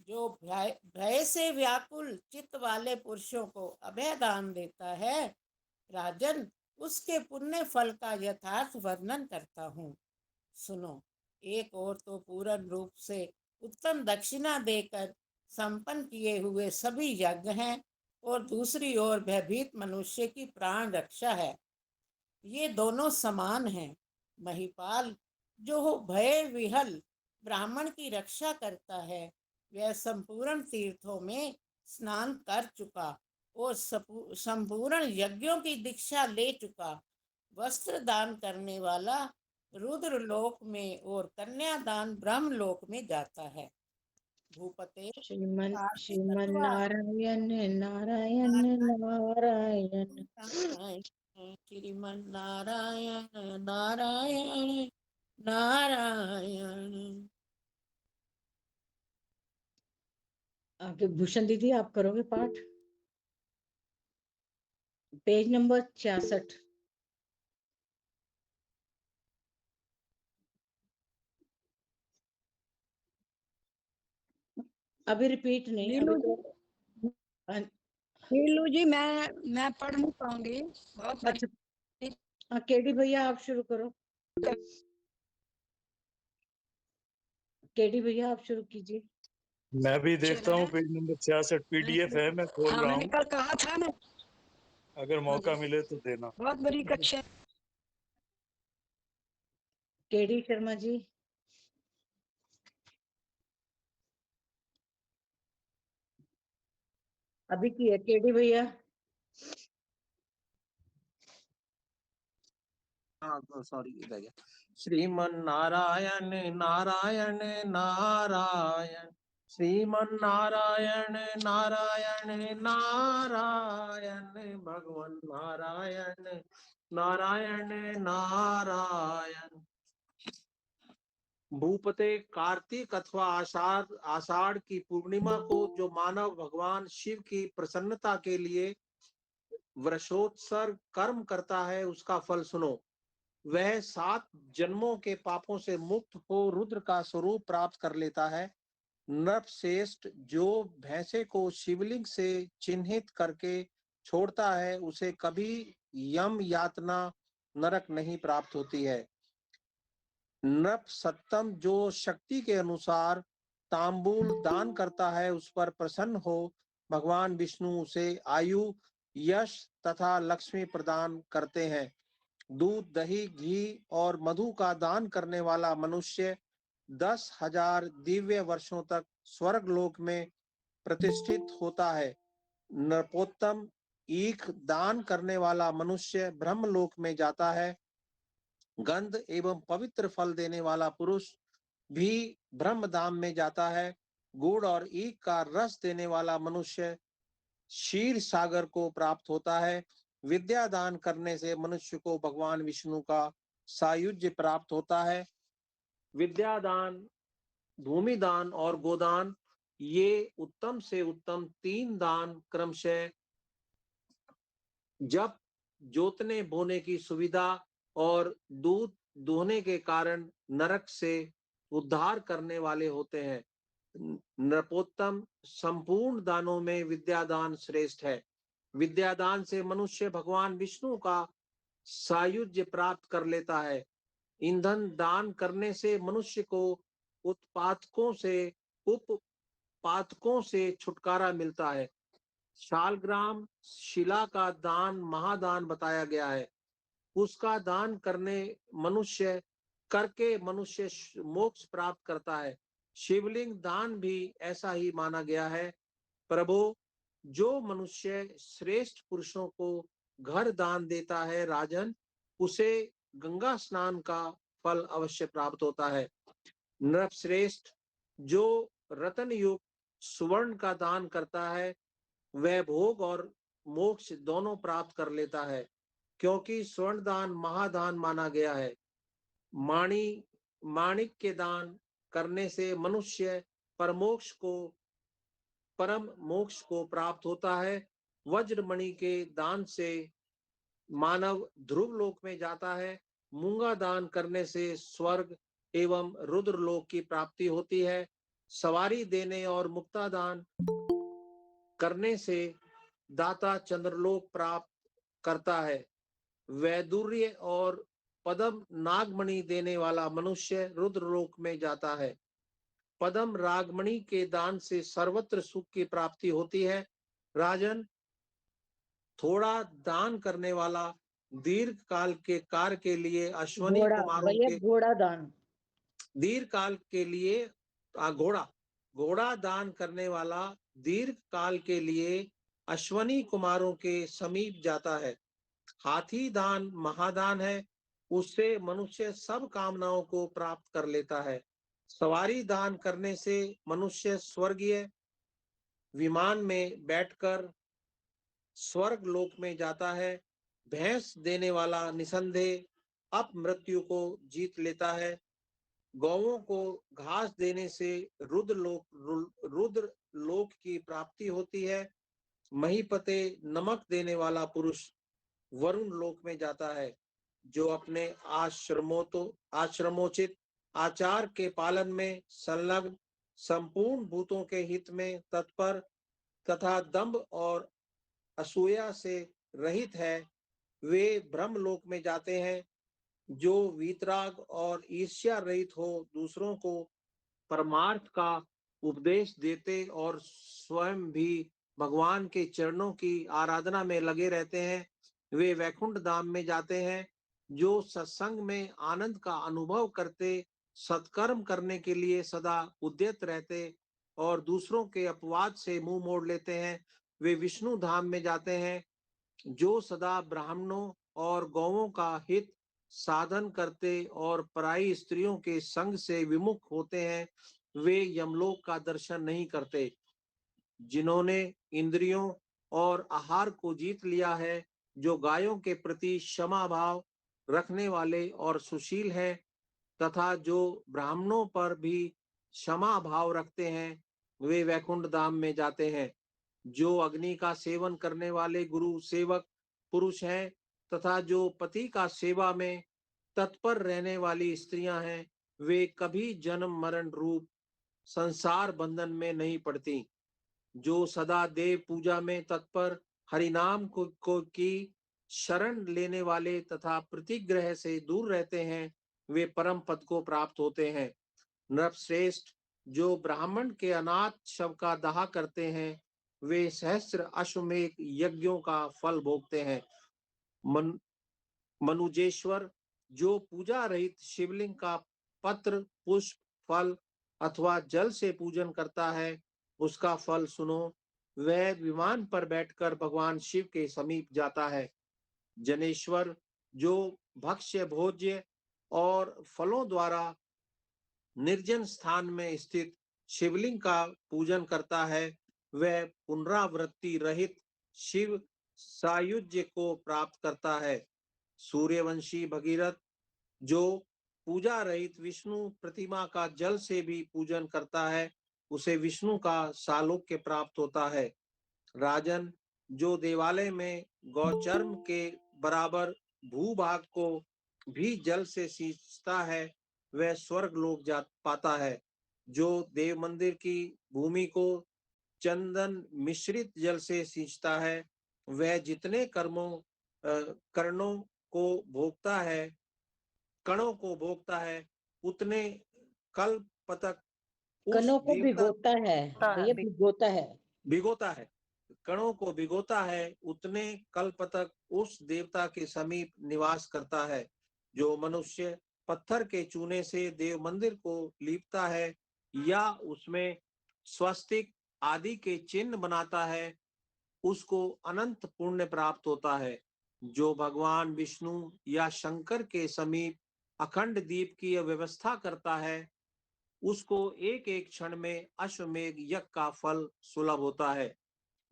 जो भय से व्याकुल चित्त वाले पुरुषों को अभय दान देता है, राजन, उसके पुण्य फल का यथार्थ वर्णन करता हूँ। सुनो, एक और तो पूर्ण रूप से उत्तम दक्षिणा देकर संपन्न किए हुए सभी यज्ञ हैं और दूसरी ओर भयभीत मनुष्य की प्राण रक्षा है। ये दोनों समान हैं। महीपाल, जो भय विहल ब्राह्मण की रक्षा करता है वह संपूर्ण तीर्थों में स्नान कर चुका और संपूर्ण यज्ञों की दीक्षा ले चुका वस्त्र दान करने वाला रुद्र लोक में और कन्यादान ब्रह्म लोक में जाता है। भूपते श्रीमन कार्तिक श्रीमन अथवा नारायण नारायण नारायण। श्रीमन नारायण नारायण नारायण। आगे भूषण दीदी आप करोगे पाठ, पेज नंबर 66। अभी रिपीट नहीं, अभी नीलू जी, तो नीलू जी, मैं पढ़ नहीं पाऊंगी, बहुत अच्छा बड़ी हाँ, केडी भैया आप शुरू करो। केडी भैया आप शुरू कीजिए। मैं भी देखता हूँ है। पेज नंबर 66 पीडीएफ है, मैं खोल हाँ, रहा मैंने हूँ, कल कहा था ना, अगर हाँ मौका जी, मिले तो देना। बहुत बड़ी कक्षा। केडी शर्मा जी। अभी की है केडी भैया। हाँ तो सॉरी रह गया। श्रीमन नारायण नारायण नारायण, श्रीमन नारायण नारायण नारायण, भगवान नारायण नारायण नारायण। भूपते कार्तिक अथवा आषाढ़ आषाढ़ की पूर्णिमा को जो मानव भगवान शिव की प्रसन्नता के लिए वृषोत्सर्ग कर्म करता है, उसका फल सुनो। वह 7 जन्मों के पापों से मुक्त हो रुद्र का स्वरूप प्राप्त कर लेता है। नरश्रेष्ठ, जो भैंसे को शिवलिंग से चिन्हित करके छोड़ता है, उसे कभी यम यातना नरक नहीं प्राप्त होती है। नृप सत्तम, जो शक्ति के अनुसार तांबूल दान करता है, उस पर प्रसन्न हो भगवान विष्णु उसे आयु, यश तथा लक्ष्मी प्रदान करते हैं। दूध, दही, घी और मधु का दान करने वाला मनुष्य 10,000 दिव्य वर्षों तक स्वर्ग लोक में प्रतिष्ठित होता है। नृपोत्तम, ईख दान करने वाला मनुष्य ब्रह्मलोक में जाता है। गंध एवं पवित्र फल देने वाला पुरुष भी ब्रह्मधाम में जाता है। गुड़ और ईख का रस देने वाला मनुष्य क्षीर सागर को प्राप्त होता है। विद्या दान करने से मनुष्य को भगवान विष्णु का सायुज्य प्राप्त होता है। विद्या दान, भूमि दान और गोदान, ये उत्तम से उत्तम 3 दान क्रमशः जब जोतने बोने की सुविधा और दूध दुहने के कारण नरक से उद्धार करने वाले होते हैं। नृपोत्तम, संपूर्ण दानों में विद्यादान श्रेष्ठ है। विद्यादान से मनुष्य भगवान विष्णु का सायुज्य प्राप्त कर लेता है। ईंधन दान करने से मनुष्य को उपपातकों से छुटकारा मिलता है। शालग्राम, शिला का दान महादान बताया गया है। उसका दान करके मनुष्य मोक्ष प्राप्त करता है। शिवलिंग दान भी ऐसा ही माना गया है। प्रभु, जो मनुष्य श्रेष्ठ पुरुषों को घर दान देता है राजन, उसे गंगा स्नान का फल अवश्य प्राप्त होता है। नृपश्रेष्ठ, जो रतन युक्त सुवर्ण का दान करता है, वह भोग और मोक्ष दोनों प्राप्त कर लेता है, क्योंकि स्वर्ण दान महादान माना गया है। माणिक के दान करने से मनुष्य परम मोक्ष को प्राप्त होता है। वज्रमणि के दान से मानव ध्रुव लोक में जाता है। मूंगा दान करने से स्वर्ग एवं रुद्र लोक की प्राप्ति होती है। सवारी देने और मुक्ता दान करने से दाता चंद्रलोक प्राप्त करता है। वैदुर्य और पदम नागमणि देने वाला मनुष्य रुद्रलोक में जाता है। पदम रागमणि के दान से सर्वत्र सुख की प्राप्ति होती है। राजन, थोड़ा दान करने वाला दीर्घ काल के कार्य के लिए अश्वनी घोड़ा कुमारों भैया, के घोड़ा दान। दीर्घ काल के लिए घोड़ा दान करने वाला दीर्घ काल के लिए अश्वनी कुमारों के समीप जाता है। हाथी दान महादान है, उससे मनुष्य सब कामनाओं को प्राप्त कर लेता है। सवारी दान करने से मनुष्य स्वर्गीय विमान में बैठकर स्वर्ग लोक में जाता है। भैंस देने वाला निसंदेह अप मृत्यु को जीत लेता है। गौओं को घास देने से रुद्र लोक की प्राप्ति होती है। महीपते नमक देने वाला पुरुष वरुण लोक में जाता है। जो अपने आश्रमोचित आचार के पालन में संलग्न, संपूर्ण भूतों के हित में तत्पर तथा दंभ और असूया से रहित है, वे ब्रह्मलोक में जाते हैं। जो वीतराग और ईर्ष्या रहित हो, दूसरों को परमार्थ का उपदेश देते और स्वयं भी भगवान के चरणों की आराधना में लगे रहते हैं, वे वैकुंठ धाम में जाते हैं। जो सत्संग में आनंद का अनुभव करते, सत्कर्म करने के लिए सदा उद्यत रहते और दूसरों के अपवाद से मुंह मोड़ लेते हैं, वे विष्णु धाम में जाते हैं। जो सदा ब्राह्मणों और गौओं का हित साधन करते और पराई स्त्रियों के संग से विमुख होते हैं, वे यमलोक का दर्शन नहीं करते। जिन्होंने इंद्रियों और आहार को जीत लिया है, जो गायों के प्रति क्षमा भाव रखने वाले और सुशील हैं तथा जो ब्राह्मणों पर भी क्षमा भाव रखते हैं, वे वैकुंठ धाम में जाते हैं। जो अग्नि का सेवन करने वाले गुरु सेवक पुरुष हैं तथा जो पति का सेवा में तत्पर रहने वाली स्त्रियां हैं, वे कभी जन्म मरण रूप संसार बंधन में नहीं पड़ती। जो सदा देव पूजा में तत्पर, हरिनाम को की शरण लेने वाले तथा प्रतिग्रह से दूर रहते हैं, वे परम पद को प्राप्त होते हैं। नरश्रेष्ठ, जो ब्राह्मण के अनाथ शव का दाह करते हैं, वे सहस्त्र अश्वमेध यज्ञों का फल भोगते हैं। मनुजेश्वर, जो पूजा रहित शिवलिंग का पत्र, पुष्प, फल अथवा जल से पूजन करता है, उसका फल सुनो। वह विमान पर बैठकर भगवान शिव के समीप जाता है। जनेश्वर, जो भक्ष्य भोज्य और फलों द्वारा निर्जन स्थान में स्थित शिवलिंग का पूजन करता है, वह पुनरावृत्ति रहित शिव सायुज्य को प्राप्त करता है। सूर्यवंशी भगीरथ, जो पूजा रहित विष्णु प्रतिमा का जल से भी पूजन करता है, उसे विष्णु का सालोक्य प्राप्त होता है। राजन, जो देवालय में गौचर्म के बराबर भूभाग को भी जल से सींचता है, वह स्वर्ग लोक जा पाता है। जो देव मंदिर की भूमि को चंदन मिश्रित जल से सींचता है, वह जितने कर्णों को भोगता है, कणों को भोगता है, उतने कल्प तक उस कनों को देवता भिगोता है भैया, भिगोता है। भिगोता है, कणों को भिगोता है, उतने कल्प तक उस देवता के समीप निवास करता है। जो मनुष्य पत्थर के चूने से देव मंदिर को लीपता है या उसमें स्वस्तिक आदि के चिन्ह बनाता है, उसको अनंत पुण्य प्राप्त होता है। जो भगवान विष्णु या शंकर के समीप अखंड दीप की व्यवस्था करता है, उसको एक एक क्षण में अश्वमेध यज्ञ का फल सुलभ होता है।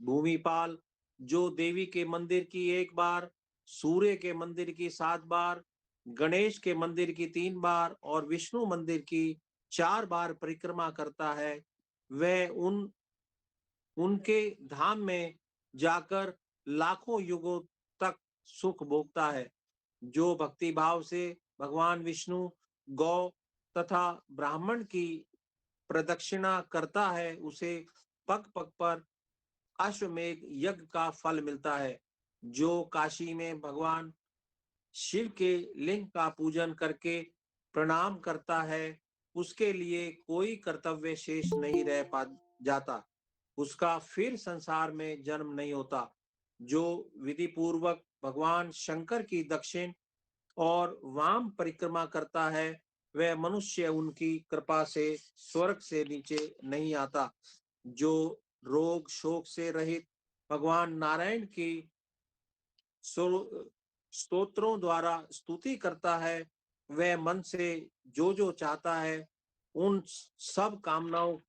भूमिपाल, जो देवी के मंदिर की 1 बार, सूर्य के मंदिर की 7 बार, गणेश के मंदिर की 3 बार और विष्णु मंदिर की 4 बार परिक्रमा करता है, वह उनके धाम में जाकर लाखों युगों तक सुख भोगता है। जो भक्ति भाव से भगवान विष्णु, गौ तथा ब्राह्मण की प्रदक्षिणा करता है, उसे पग पग पर अश्वमेध यज्ञ का फल मिलता है। जो काशी में भगवान शिव के लिंग का पूजन करके प्रणाम करता है, उसके लिए कोई कर्तव्य शेष नहीं रह पा जाता, उसका फिर संसार में जन्म नहीं होता। जो विधि पूर्वक भगवान शंकर की दक्षिण और वाम परिक्रमा करता है, वह मनुष्य उनकी कृपा से स्वर्ग से नीचे नहीं आता। जो रोग शोक से रहित भगवान नारायण की स्तोत्रों द्वारा स्तुति करता है, वह मन से जो जो चाहता है उन सब कामनाओं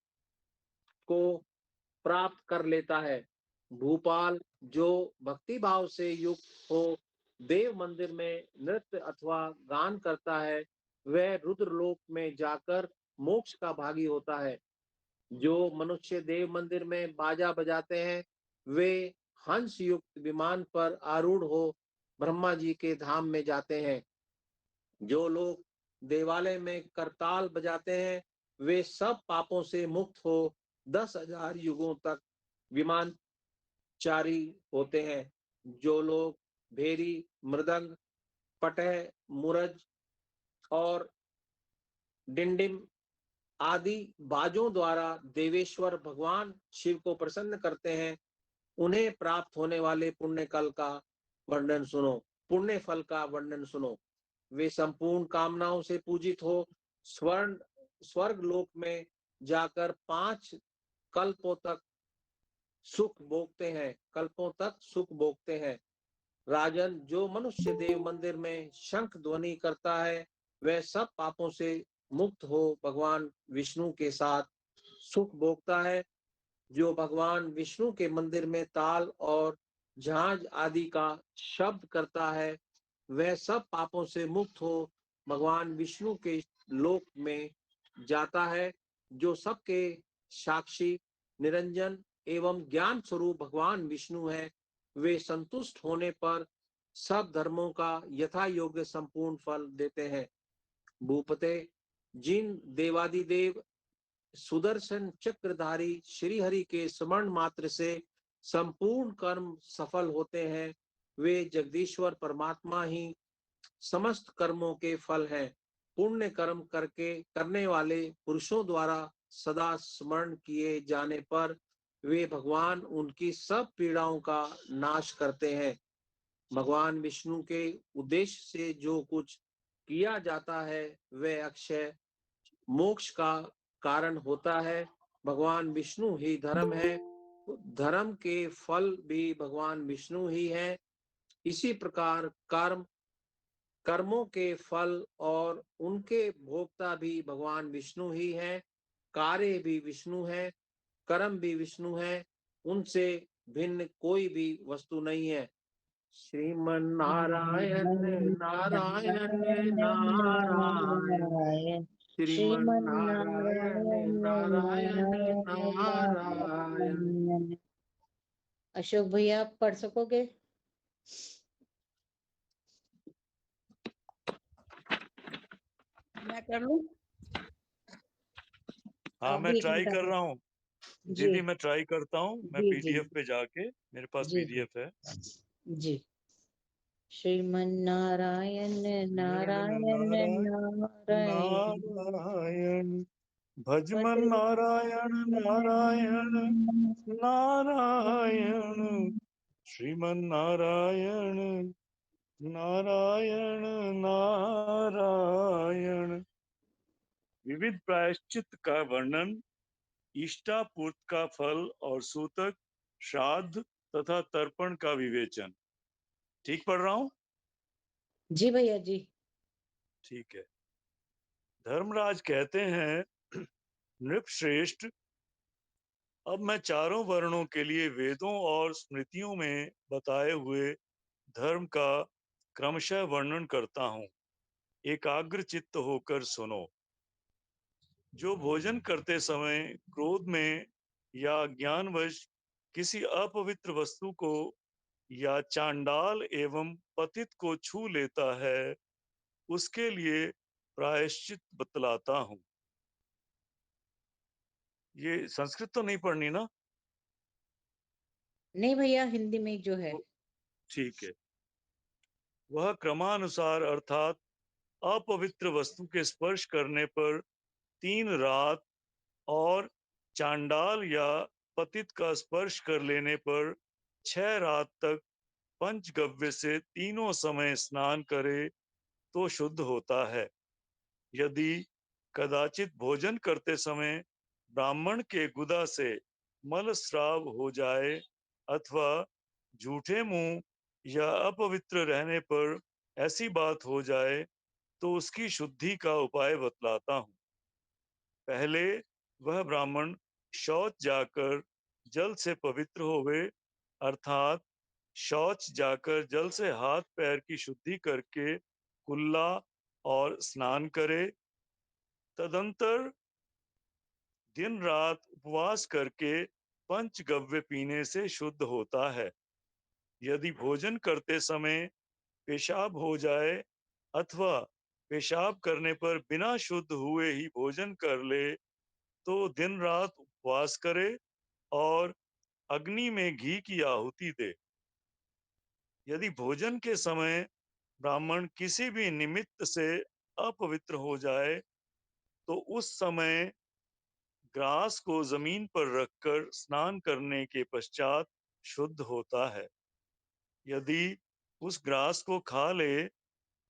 को प्राप्त कर लेता है। भूपाल जो भक्ति भाव से युक्त हो देव मंदिर में नृत्य अथवा गान करता है, वह रुद्रलोक में जाकर मोक्ष का भागी होता है। जो मनुष्य देव मंदिर में बाजा बजाते हैं, वे हंस युक्त विमान पर आरूढ़ हो ब्रह्मा जी के धाम में जाते हैं। जो लोग देवालय में करताल बजाते हैं, वे सब पापों से मुक्त हो 10,000 युगों तक विमानचारी होते हैं। जो लोग भेरी, मृदंग, पटह, मुरज और डिंडिम आदि बाजों द्वारा देवेश्वर भगवान शिव को प्रसन्न करते हैं, उन्हें प्राप्त होने वाले पुण्य फल का वर्णन सुनो। वे संपूर्ण कामनाओं से पूजित हो स्वर्ण स्वर्ग लोक में जाकर 5 कल्पों तक सुख भोगते हैं। राजन, जो मनुष्य देव मंदिर में शंख ध्वनि करता है, वह सब पापों से मुक्त हो भगवान विष्णु के साथ सुख भोगता है। जो भगवान विष्णु के मंदिर में ताल और झांझ आदि का शब्द करता है, वह सब पापों से मुक्त हो भगवान विष्णु के लोक में जाता है। जो सबके साक्षी, निरंजन एवं ज्ञान स्वरूप भगवान विष्णु है, वे संतुष्ट होने पर सब धर्मों का यथा योग्य संपूर्ण फल देते हैं। भूपते, जिन देवादिदेव सुदर्शन चक्रधारी श्री हरि के स्मरण मात्र से संपूर्ण कर्म सफल होते हैं, वे जगदीश्वर परमात्मा ही समस्त कर्मों के फल हैं। पुण्य कर्म करने वाले पुरुषों द्वारा सदा स्मरण किए जाने पर वे भगवान उनकी सब पीड़ाओं का नाश करते हैं। भगवान विष्णु के उद्देश्य से जो कुछ किया जाता है, वह अक्षय मोक्ष का कारण होता है। भगवान विष्णु ही धर्म है, धर्म के फल भी भगवान विष्णु ही है। इसी प्रकार कर्मों के फल और उनके भोक्ता भी भगवान विष्णु ही हैं। कार्य भी विष्णु है, कर्म भी विष्णु है, उनसे भिन्न कोई भी वस्तु नहीं है। श्रीमन नारायण नारायण नारायण, श्रीमन श्रीमन नारायण नारायण नारायण। नारायण। अशोक भैया आप पढ़ सकोगे? मैं कर लूं? हाँ, आप मैं भी एक ट्राई मिनट कर आगे। रहा हूँ जी दीदी, मैं ट्राई करता हूँ। मैं जी जी पीडीएफ पे जाके, मेरे पास जी जी पीडीएफ है। जी। श्रीमन नारायण नारायण नारायण, नारायण भजमन भज नारायण नारायण नारायण, श्रीमन नारायण नारायण नारायण। विविध प्रायश्चित का वर्णन, इष्टापूर्त का फल और सूतक, श्राद्ध तथा तर्पण का विवेचन। ठीक पढ़ रहा हूँ? जी भैया जी। ठीक है। धर्मराज कहते हैं, नृपश्रेष्ठ, अब मैं चारों वर्णों के लिए वेदों और स्मृतियों में बताए हुए धर्म का क्रमशः वर्णन करता हूँ। एकाग्र चित्त होकर सुनो। जो भोजन करते समय क्रोध में या ज्ञानवश किसी अपवित्र वस्तु को या चांडाल एवं पतित को छू लेता है, उसके लिए प्रायश्चित बतलाता हूँ। ये संस्कृत तो नहीं पढ़नी ना? नहीं भैया, हिंदी में जो है। ठीक है। वह क्रमानुसार अर्थात अपवित्र वस्तु के स्पर्श करने पर 3 रात और चांडाल या पतित का स्पर्श कर लेने पर 6 रात तक पंचगव्य से तीनों समय स्नान करे तो शुद्ध होता है। यदि कदाचित भोजन करते समय ब्राह्मण के गुदा से मल स्राव हो जाए अथवा झूठे मुंह या अपवित्र रहने पर ऐसी बात हो जाए तो उसकी शुद्धि का उपाय बतलाता हूँ। पहले वह ब्राह्मण शौच जाकर जल से पवित्र होवे, अर्थात शौच जाकर जल से हाथ पैर की शुद्धि करके कुल्ला और स्नान करे। तदंतर दिन रात उपवास करके पंचगव्य पीने से शुद्ध होता है। यदि भोजन करते समय पेशाब हो जाए अथवा पेशाब करने पर बिना शुद्ध हुए ही भोजन कर ले तो दिन रात उपवास करे और अग्नि में घी की आहुति दे। यदि भोजन के समय ब्राह्मण किसी भी निमित्त से अपवित्र हो जाए तो उस समय ग्रास को जमीन पर रखकर स्नान करने के पश्चात शुद्ध होता है। यदि उस ग्रास को खा ले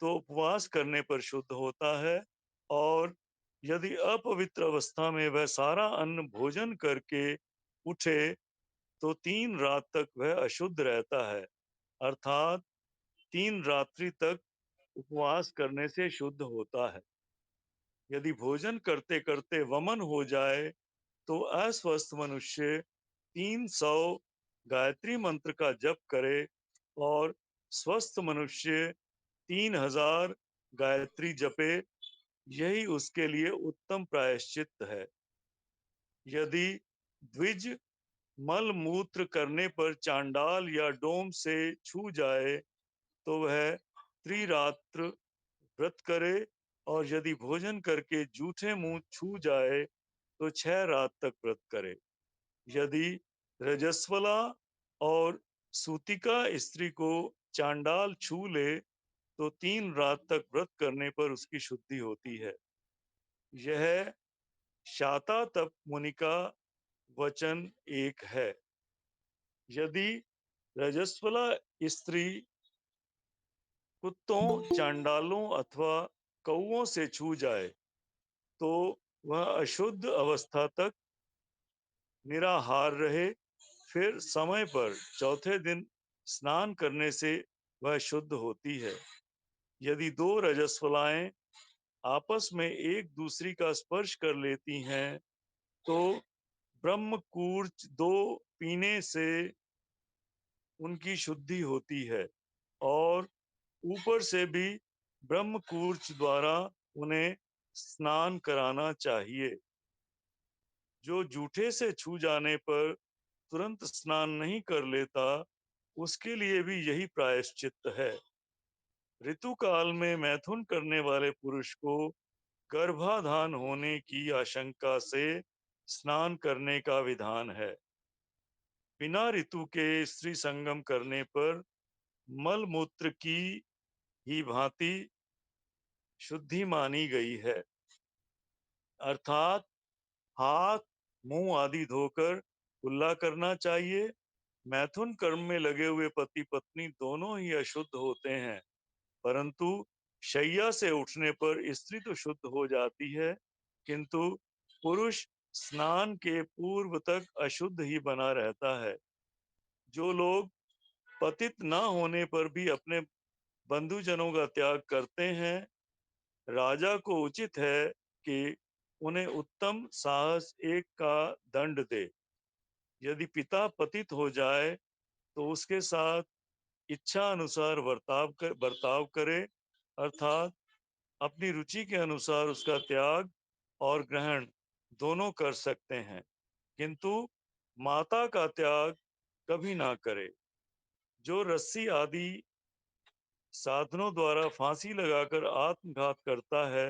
तो उपवास करने पर शुद्ध होता है, और यदि अपवित्र अवस्था में वह सारा अन्न भोजन करके उठे तो 3 रात तक वह अशुद्ध रहता है, अर्थात 3 रात्रि तक उपवास करने से शुद्ध होता है। यदि भोजन करते करते वमन हो जाए तो अस्वस्थ मनुष्य 300 गायत्री मंत्र का जप करे और स्वस्थ मनुष्य 3000 गायत्री जपे। यही उसके लिए उत्तम प्रायश्चित है। यदि द्विज मल मूत्र करने पर चांडाल या डोम से छू जाए तो वह त्रिरात्र व्रत करे, और यदि भोजन करके जूठे मुंह छू जाए तो 6 रात तक व्रत करे। यदि रजस्वला और सूतिका स्त्री को चांडाल छू ले तो 3 रात तक व्रत करने पर उसकी शुद्धि होती है। यह शाता तप मुनि का वचन एक है। यदि रजस्वला स्त्री कुत्तों, चांडालों अथवा कौओं से छू जाए तो वह अशुद्ध अवस्था तक निराहार रहे, फिर समय पर चौथे दिन स्नान करने से वह शुद्ध होती है। यदि 2 रजस्वलाएं आपस में एक दूसरी का स्पर्श कर लेती हैं तो ब्रह्मकूर्च 2 पीने से उनकी शुद्धि होती है, और ऊपर से भी ब्रह्मकूर्च द्वारा उन्हें स्नान कराना चाहिए। जो जूठे से छू जाने पर तुरंत स्नान नहीं कर लेता उसके लिए भी यही प्रायश्चित है। ऋतुकाल में मैथुन करने वाले पुरुष को गर्भाधान होने की आशंका से स्नान करने का विधान है। बिना ऋतु के स्त्री संगम करने पर मल मूत्र की ही भांति शुद्धि मानी गई है, अर्थात हाथ मुंह आदि धोकर कुल्ला करना चाहिए। मैथुन कर्म में लगे हुए पति पत्नी दोनों ही अशुद्ध होते हैं, परंतु शैया से उठने पर स्त्री तो शुद्ध हो जाती है, किंतु पुरुष स्नान के पूर्व तक अशुद्ध ही बना रहता है। जो लोग पतित न होने पर भी अपने बंधुजनों का त्याग करते हैं, राजा को उचित है कि उन्हें उत्तम साहस एक का दंड दे। यदि पिता पतित हो जाए तो उसके साथ इच्छा अनुसार बर्ताव करे, अर्थात अपनी रुचि के अनुसार उसका त्याग और ग्रहण दोनों कर सकते हैं, किंतु माता का त्याग कभी ना करे। जो रस्सी आदि साधनों द्वारा फांसी लगाकर आत्मघात करता है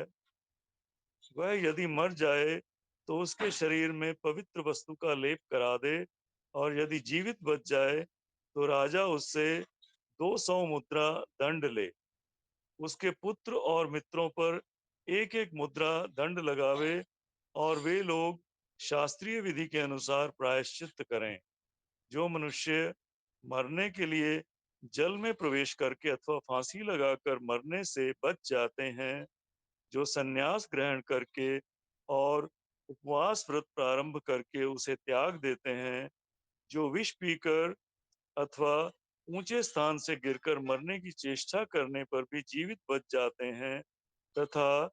वह यदि मर जाए तो उसके शरीर में पवित्र वस्तु का लेप करा दे, और यदि जीवित बच जाए तो राजा उससे 200 मुद्रा दंड ले। उसके पुत्र और मित्रों पर एक एक मुद्रा दंड लगावे, और वे लोग शास्त्रीय विधि के अनुसार प्रायश्चित करें। जो मनुष्य मरने के लिए जल में प्रवेश करके अथवा फांसी लगाकर मरने से बच जाते हैं, जो सन्यास ग्रहण करके और उपवास व्रत प्रारंभ करके उसे त्याग देते हैं, जो विष पीकर अथवा ऊंचे स्थान से गिरकर मरने की चेष्टा करने पर भी जीवित बच जाते हैं, तथा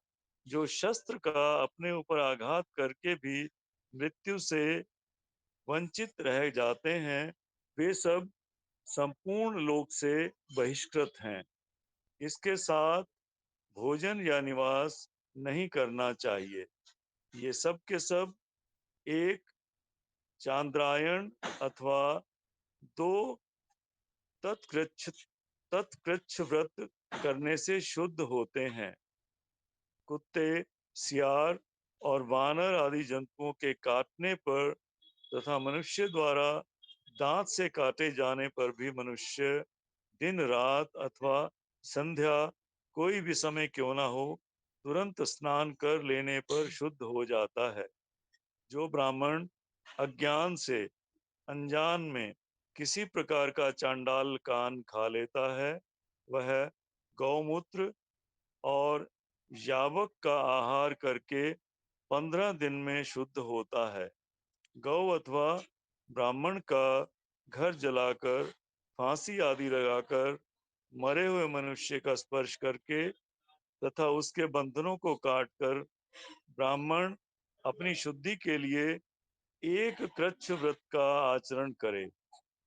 जो शस्त्र का अपने ऊपर आघात करके भी मृत्यु से वंचित रह जाते हैं, वे सब संपूर्ण लोक से बहिष्कृत हैं। इसके साथ भोजन या निवास नहीं करना चाहिए। ये सब के सब एक चांद्रायण अथवा 2 तत्कृच्छ व्रत करने से शुद्ध होते हैं। कुत्ते, सियार और वानर आदि जंतुओं के काटने पर तथा मनुष्य द्वारा दांत से काटे जाने पर भी मनुष्य दिन रात अथवा संध्या कोई भी समय क्यों ना हो, तुरंत स्नान कर लेने पर शुद्ध हो जाता है। जो ब्राह्मण अज्ञान से अनजान में किसी प्रकार का चांडाल कान खा लेता है, वह गौमूत्र और यावक का आहार करके 15 दिन में शुद्ध होता है। गौ अथवा ब्राह्मण का घर जलाकर, फांसी आदि लगाकर, मरे हुए मनुष्य का स्पर्श करके तथा उसके बंधनों को काटकर ब्राह्मण अपनी शुद्धि के लिए एक कृच्छ व्रत का आचरण करे।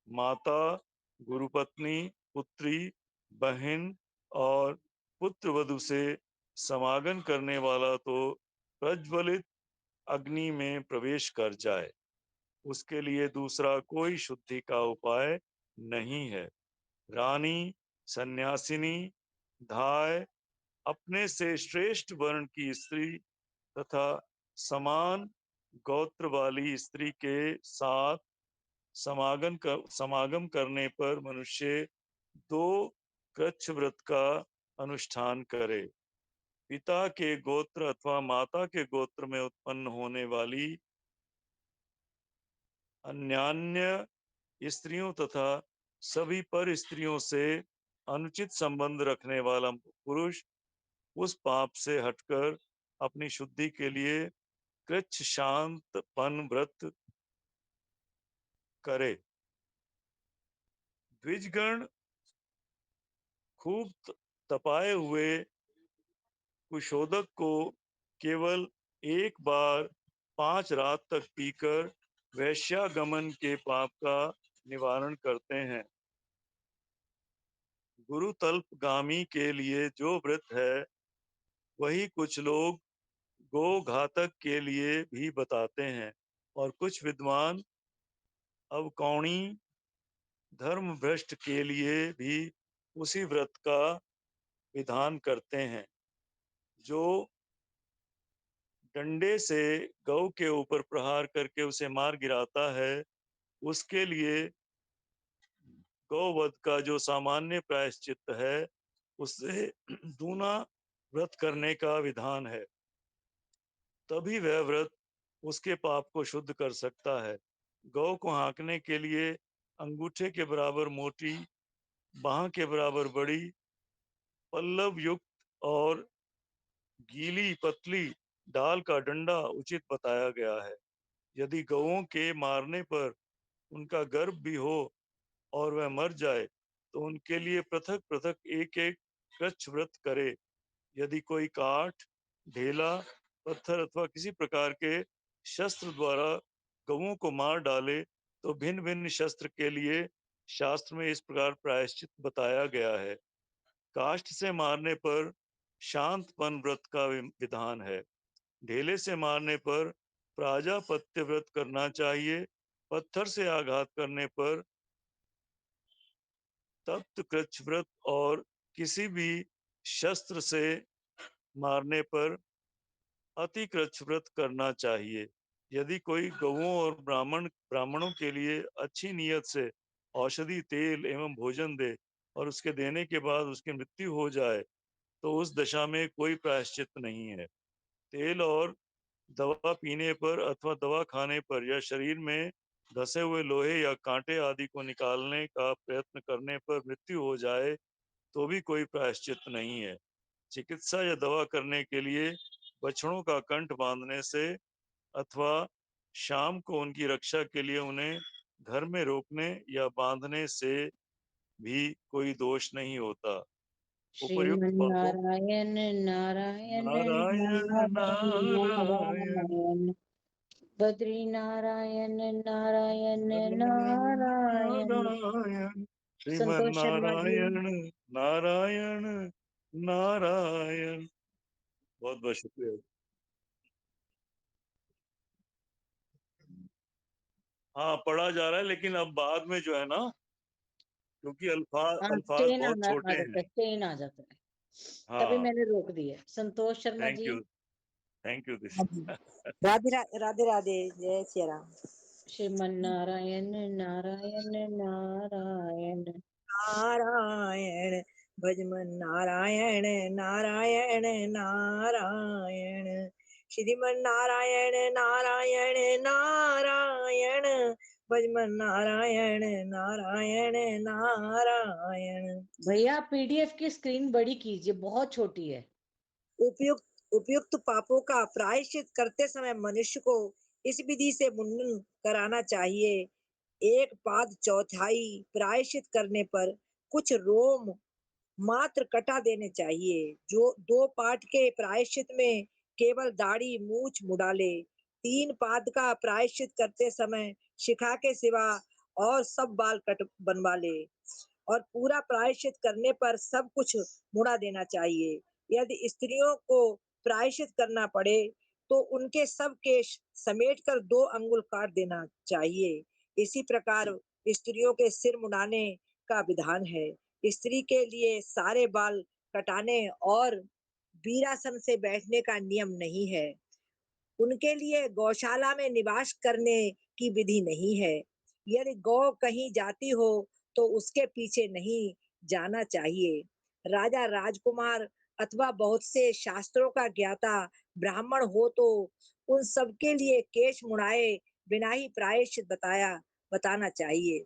माता, गुरुपत्नी, पुत्री, बहन और पुत्र वधु से समागम करने वाला तो प्रज्वलित अग्नि में प्रवेश कर जाए, उसके लिए दूसरा कोई शुद्धि का उपाय नहीं है। रानी, सन्यासिनी, धाय, अपने से श्रेष्ठ वर्ण की स्त्री तथा समान गोत्र वाली स्त्री के साथ समागम करने पर मनुष्य 2 कृच्छ व्रत का अनुष्ठान करे। पिता के गोत्र अथवा माता के गोत्र में उत्पन्न होने वाली अन्यान्य स्त्रियों तथा सभी पर स्त्रियों से अनुचित संबंध रखने वाला पुरुष उस पाप से हटकर अपनी शुद्धि के लिए कृच्छ शांतपन व्रत करे। द्विजगण खूब तपाए हुए कुशोदक को केवल एक बार 5 रात तक पीकर वैश्यागमन के पाप का निवारण करते हैं। गुरुतल्पगामी के लिए जो व्रत है, वही कुछ लोग गो घातक के लिए भी बताते हैं, और कुछ विद्वान अवकौणी धर्म भ्रष्ट के लिए भी उसी व्रत का विधान करते हैं। जो डंडे से गौ के ऊपर प्रहार करके उसे मार गिराता है, उसके लिए गौवध का जो सामान्य प्रायश्चित है, उससे दूना व्रत करने का विधान है। तभी वह व्रत उसके पाप को शुद्ध कर सकता है। गौ को हाँकने के लिए अंगूठे के बराबर मोटी, बाह के बराबर बड़ी, पल्लव युक्त और गीली पतली डाल का डंडा उचित बताया गया है। यदि गौओं के मारने पर उनका गर्भ भी हो और वह मर जाए, तो उनके लिए पृथक पृथक एक एक कृच्छ व्रत करे। यदि कोई काठ, ढेला, पत्थर अथवा किसी प्रकार के शस्त्र द्वारा गौओं को मार डाले, तो भिन्न भिन्न शस्त्र के लिए शास्त्र में इस प्रकार प्रायश्चित बताया गया है। काष्ठ से मारने पर शांतपन व्रत का विधान है। ढेले से मारने पर प्राजापत्य व्रत करना चाहिए। पत्थर से आघात करने पर तप्त कृच्छ व्रत और किसी भी शस्त्र से मारने पर अति कृच्छ व्रत करना चाहिए। यदि कोई गौओं और ब्राह्मणों के लिए अच्छी नीयत से औषधि, तेल एवं भोजन दे और उसके देने के बाद उसकी मृत्यु हो जाए, तो उस दशा में कोई प्रायश्चित नहीं है। तेल और दवा पीने पर अथवा दवा खाने पर या शरीर में धसे हुए लोहे या कांटे आदि को निकालने का प्रयत्न करने पर मृत्यु हो जाए, तो भी कोई प्रायश्चित नहीं है। चिकित्सा या दवा करने के लिए बछड़ों का कंठ बांधने से अथवा शाम को उनकी रक्षा के लिए उन्हें घर में रोकने या बांधने से भी कोई दोष नहीं होता। उपर्युक्त बातों श्रीमन्नारायण नारायण नारायण नारायण नारायण नारायण बद्री नारायण नारायण नारायण। नारायण श्रीमन संतोष शर्मा जी, नारायण नारायण नारायण। बहुत बहुत शुक्रिया। हाँ पढ़ा जा रहा है, लेकिन अब बाद में जो है ना, क्योंकि हाँ अल्फाज स्टेन बहुत आ छोटे जाता हैं। है, स्टेन आ जाता है, तभी हाँ मैंने रोक दिया। Santosh Sharma thank ji, you हाँ जी। राधे राधे राधे, जय श्री राम। श्रीमन्नारायण नारायण नारायण। नारायण भजमन नारायण नारायण नारायण, श्रीमन नारायण नारायण नारायण, भजमन नारायण नारायण नारायण। भैया पीडीएफ की स्क्रीन बड़ी कीजिए, बहुत छोटी है। उपयुक्त पापों का प्रायश्चित करते समय मनुष्य को इस विधि से मुंडन कराना चाहिए। एक पाद चौथाई प्रायश्चित करने पर कुछ रोम मात्र कटा देने चाहिए। जो 2 पाद के प्रायश्चित में केवल दाढ़ी मूछ मुड़ा ले। 3 पाद का प्रायश्चित करते समय शिखा के सिवा और सब बाल कट बनवा ले, और पूरा प्रायश्चित करने पर सब कुछ मुड़ा देना चाहिए। यदि स्त्रियों को प्रायश्चित करना पड़े तो उनके सब केश समेटकर 2 अंगुल काट देना चाहिए। इसी प्रकार स्त्रियों के सिर मुड़ाने का विधान है। स्त्री के लिए सारे बाल कटाने और वीरासन से बैठने का नियम नहीं है। उनके लिए गौशाला में निवास करने की विधि नहीं है। यदि गौ कहीं जाती हो तो उसके पीछे नहीं जाना चाहिए। राजा राजकुमार अथवा बहुत से शास्त्रों का ज्ञाता ब्राह्मण हो तो उन सबके लिए केश मुड़ाए बिना ही प्रायश्चित बताना चाहिए।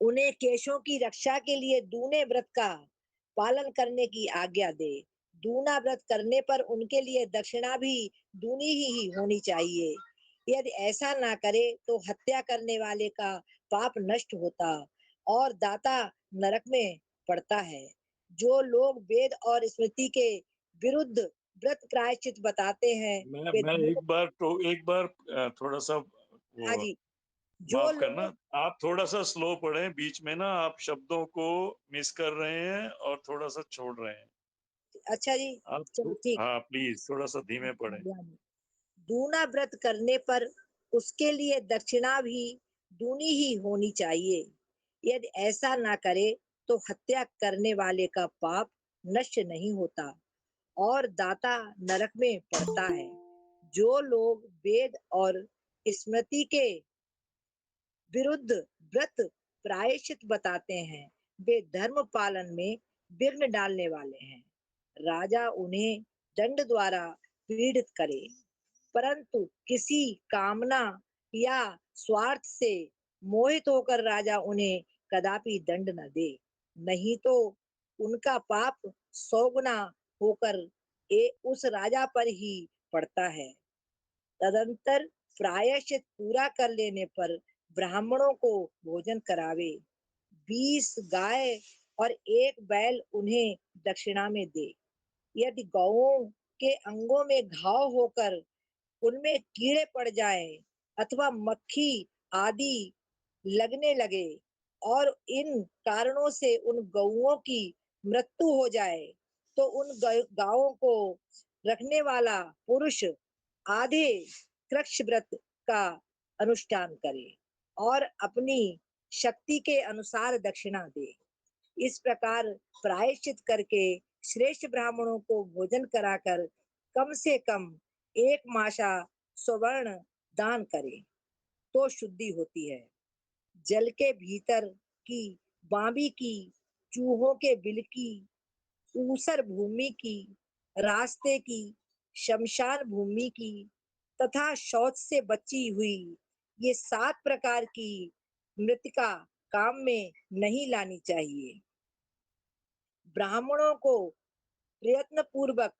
उन्हें केशों की रक्षा के लिए दूने व्रत का पालन करने की आज्ञा दे। दूना व्रत करने पर उनके लिए दक्षिणा भी दूनी ही होनी चाहिए। यदि ऐसा ना करे तो हत्या करने वाले का पाप नष्ट होता और दाता नरक में पड़ता है। जो लोग वेद और स्मृति के विरुद्ध व्रत प्रायश्चित बताते हैं वे मैं एक बार थोड़ा सा हाँ वो जी, जो माफ करना, लोग आप थोड़ा सा स्लो पढ़ें। बीच में ना आप शब्दों को मिस कर रहे हैं और थोड़ा सा छोड़ रहे हैं। अच्छा जी, आप चलो ठीक। हाँ प्लीज थोड़ा सा धीमे पढ़ें। दूना व्रत करने पर उसके लिए दक्षिणा भी दूनी ही होनी चाहिए। यदि ऐसा ना करे तो हत्या करने वाले का पाप नष्ट नहीं होता और दाता नरक में पड़ता है। जो लोग वेद और स्मृति के विरुद्ध व्रत प्रायश्चित बताते हैं वे धर्म पालन में विघ्न डालने वाले हैं। राजा उन्हें दंड द्वारा पीड़ित करे, परंतु किसी कामना या स्वार्थ से मोहित होकर राजा उन्हें कदापि दंड न दे, नहीं तो उनका पाप 100 गुना होकर उस राजा पर ही पड़ता है। तदंतर प्रायश्चित पूरा कर लेने पर ब्राह्मणों को भोजन करावे। 20 गाय और 1 बैल उन्हें दक्षिणा में दे। यदि गौओं के अंगों में घाव होकर उनमें कीड़े पड़ जाएं अथवा मक्खी आदि लगने लगे और इन कारणों से उन गौओं की मृत्यु हो जाए तो उन गायों को रखने वाला पुरुष आधे कृक्ष व्रत का अनुष्ठान करे और अपनी शक्ति के अनुसार दक्षिणा दे। इस प्रकार प्रायश्चित करके श्रेष्ठ ब्राह्मणों को भोजन कराकर कम से कम 1 मासा स्वर्ण दान करे तो शुद्धि होती है। जल के भीतर की बांबी की, चूहों के बिल की, ऊसर भूमि की, रास्ते की, शमशान भूमि की तथा शौच से बची हुई ये 7 प्रकार की मृतिका काम में नहीं लानी चाहिए। ब्राह्मणों को प्रयत्न पूर्वक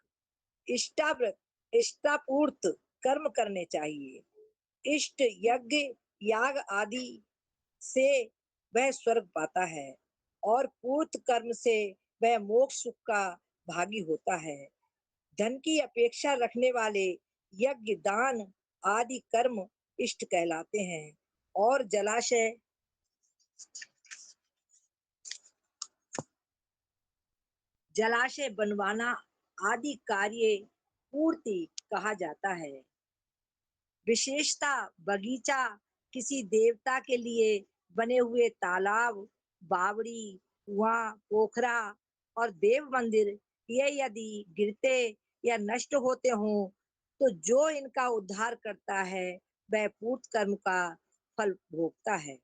इष्टापूर्त कर्म करने चाहिए। इष्ट यज्ञ याग आदि से वह स्वर्ग पाता है और पूर्त कर्म से वह मोक्ष सुख का भागी होता है। धन की अपेक्षा रखने वाले यज्ञ, दान आदि कर्म इष्ट कहलाते हैं और जलाशय बनवाना आदि कार्य पूर्ति कहा जाता है। विशेषता बगीचा, किसी देवता के लिए बने हुए तालाब, बावड़ी, कुआं, पोखरा और देव मंदिर, ये यदि गिरते या नष्ट होते हों तो जो इनका उद्धार करता है वह पूर्त कर्म का फल भोगता है,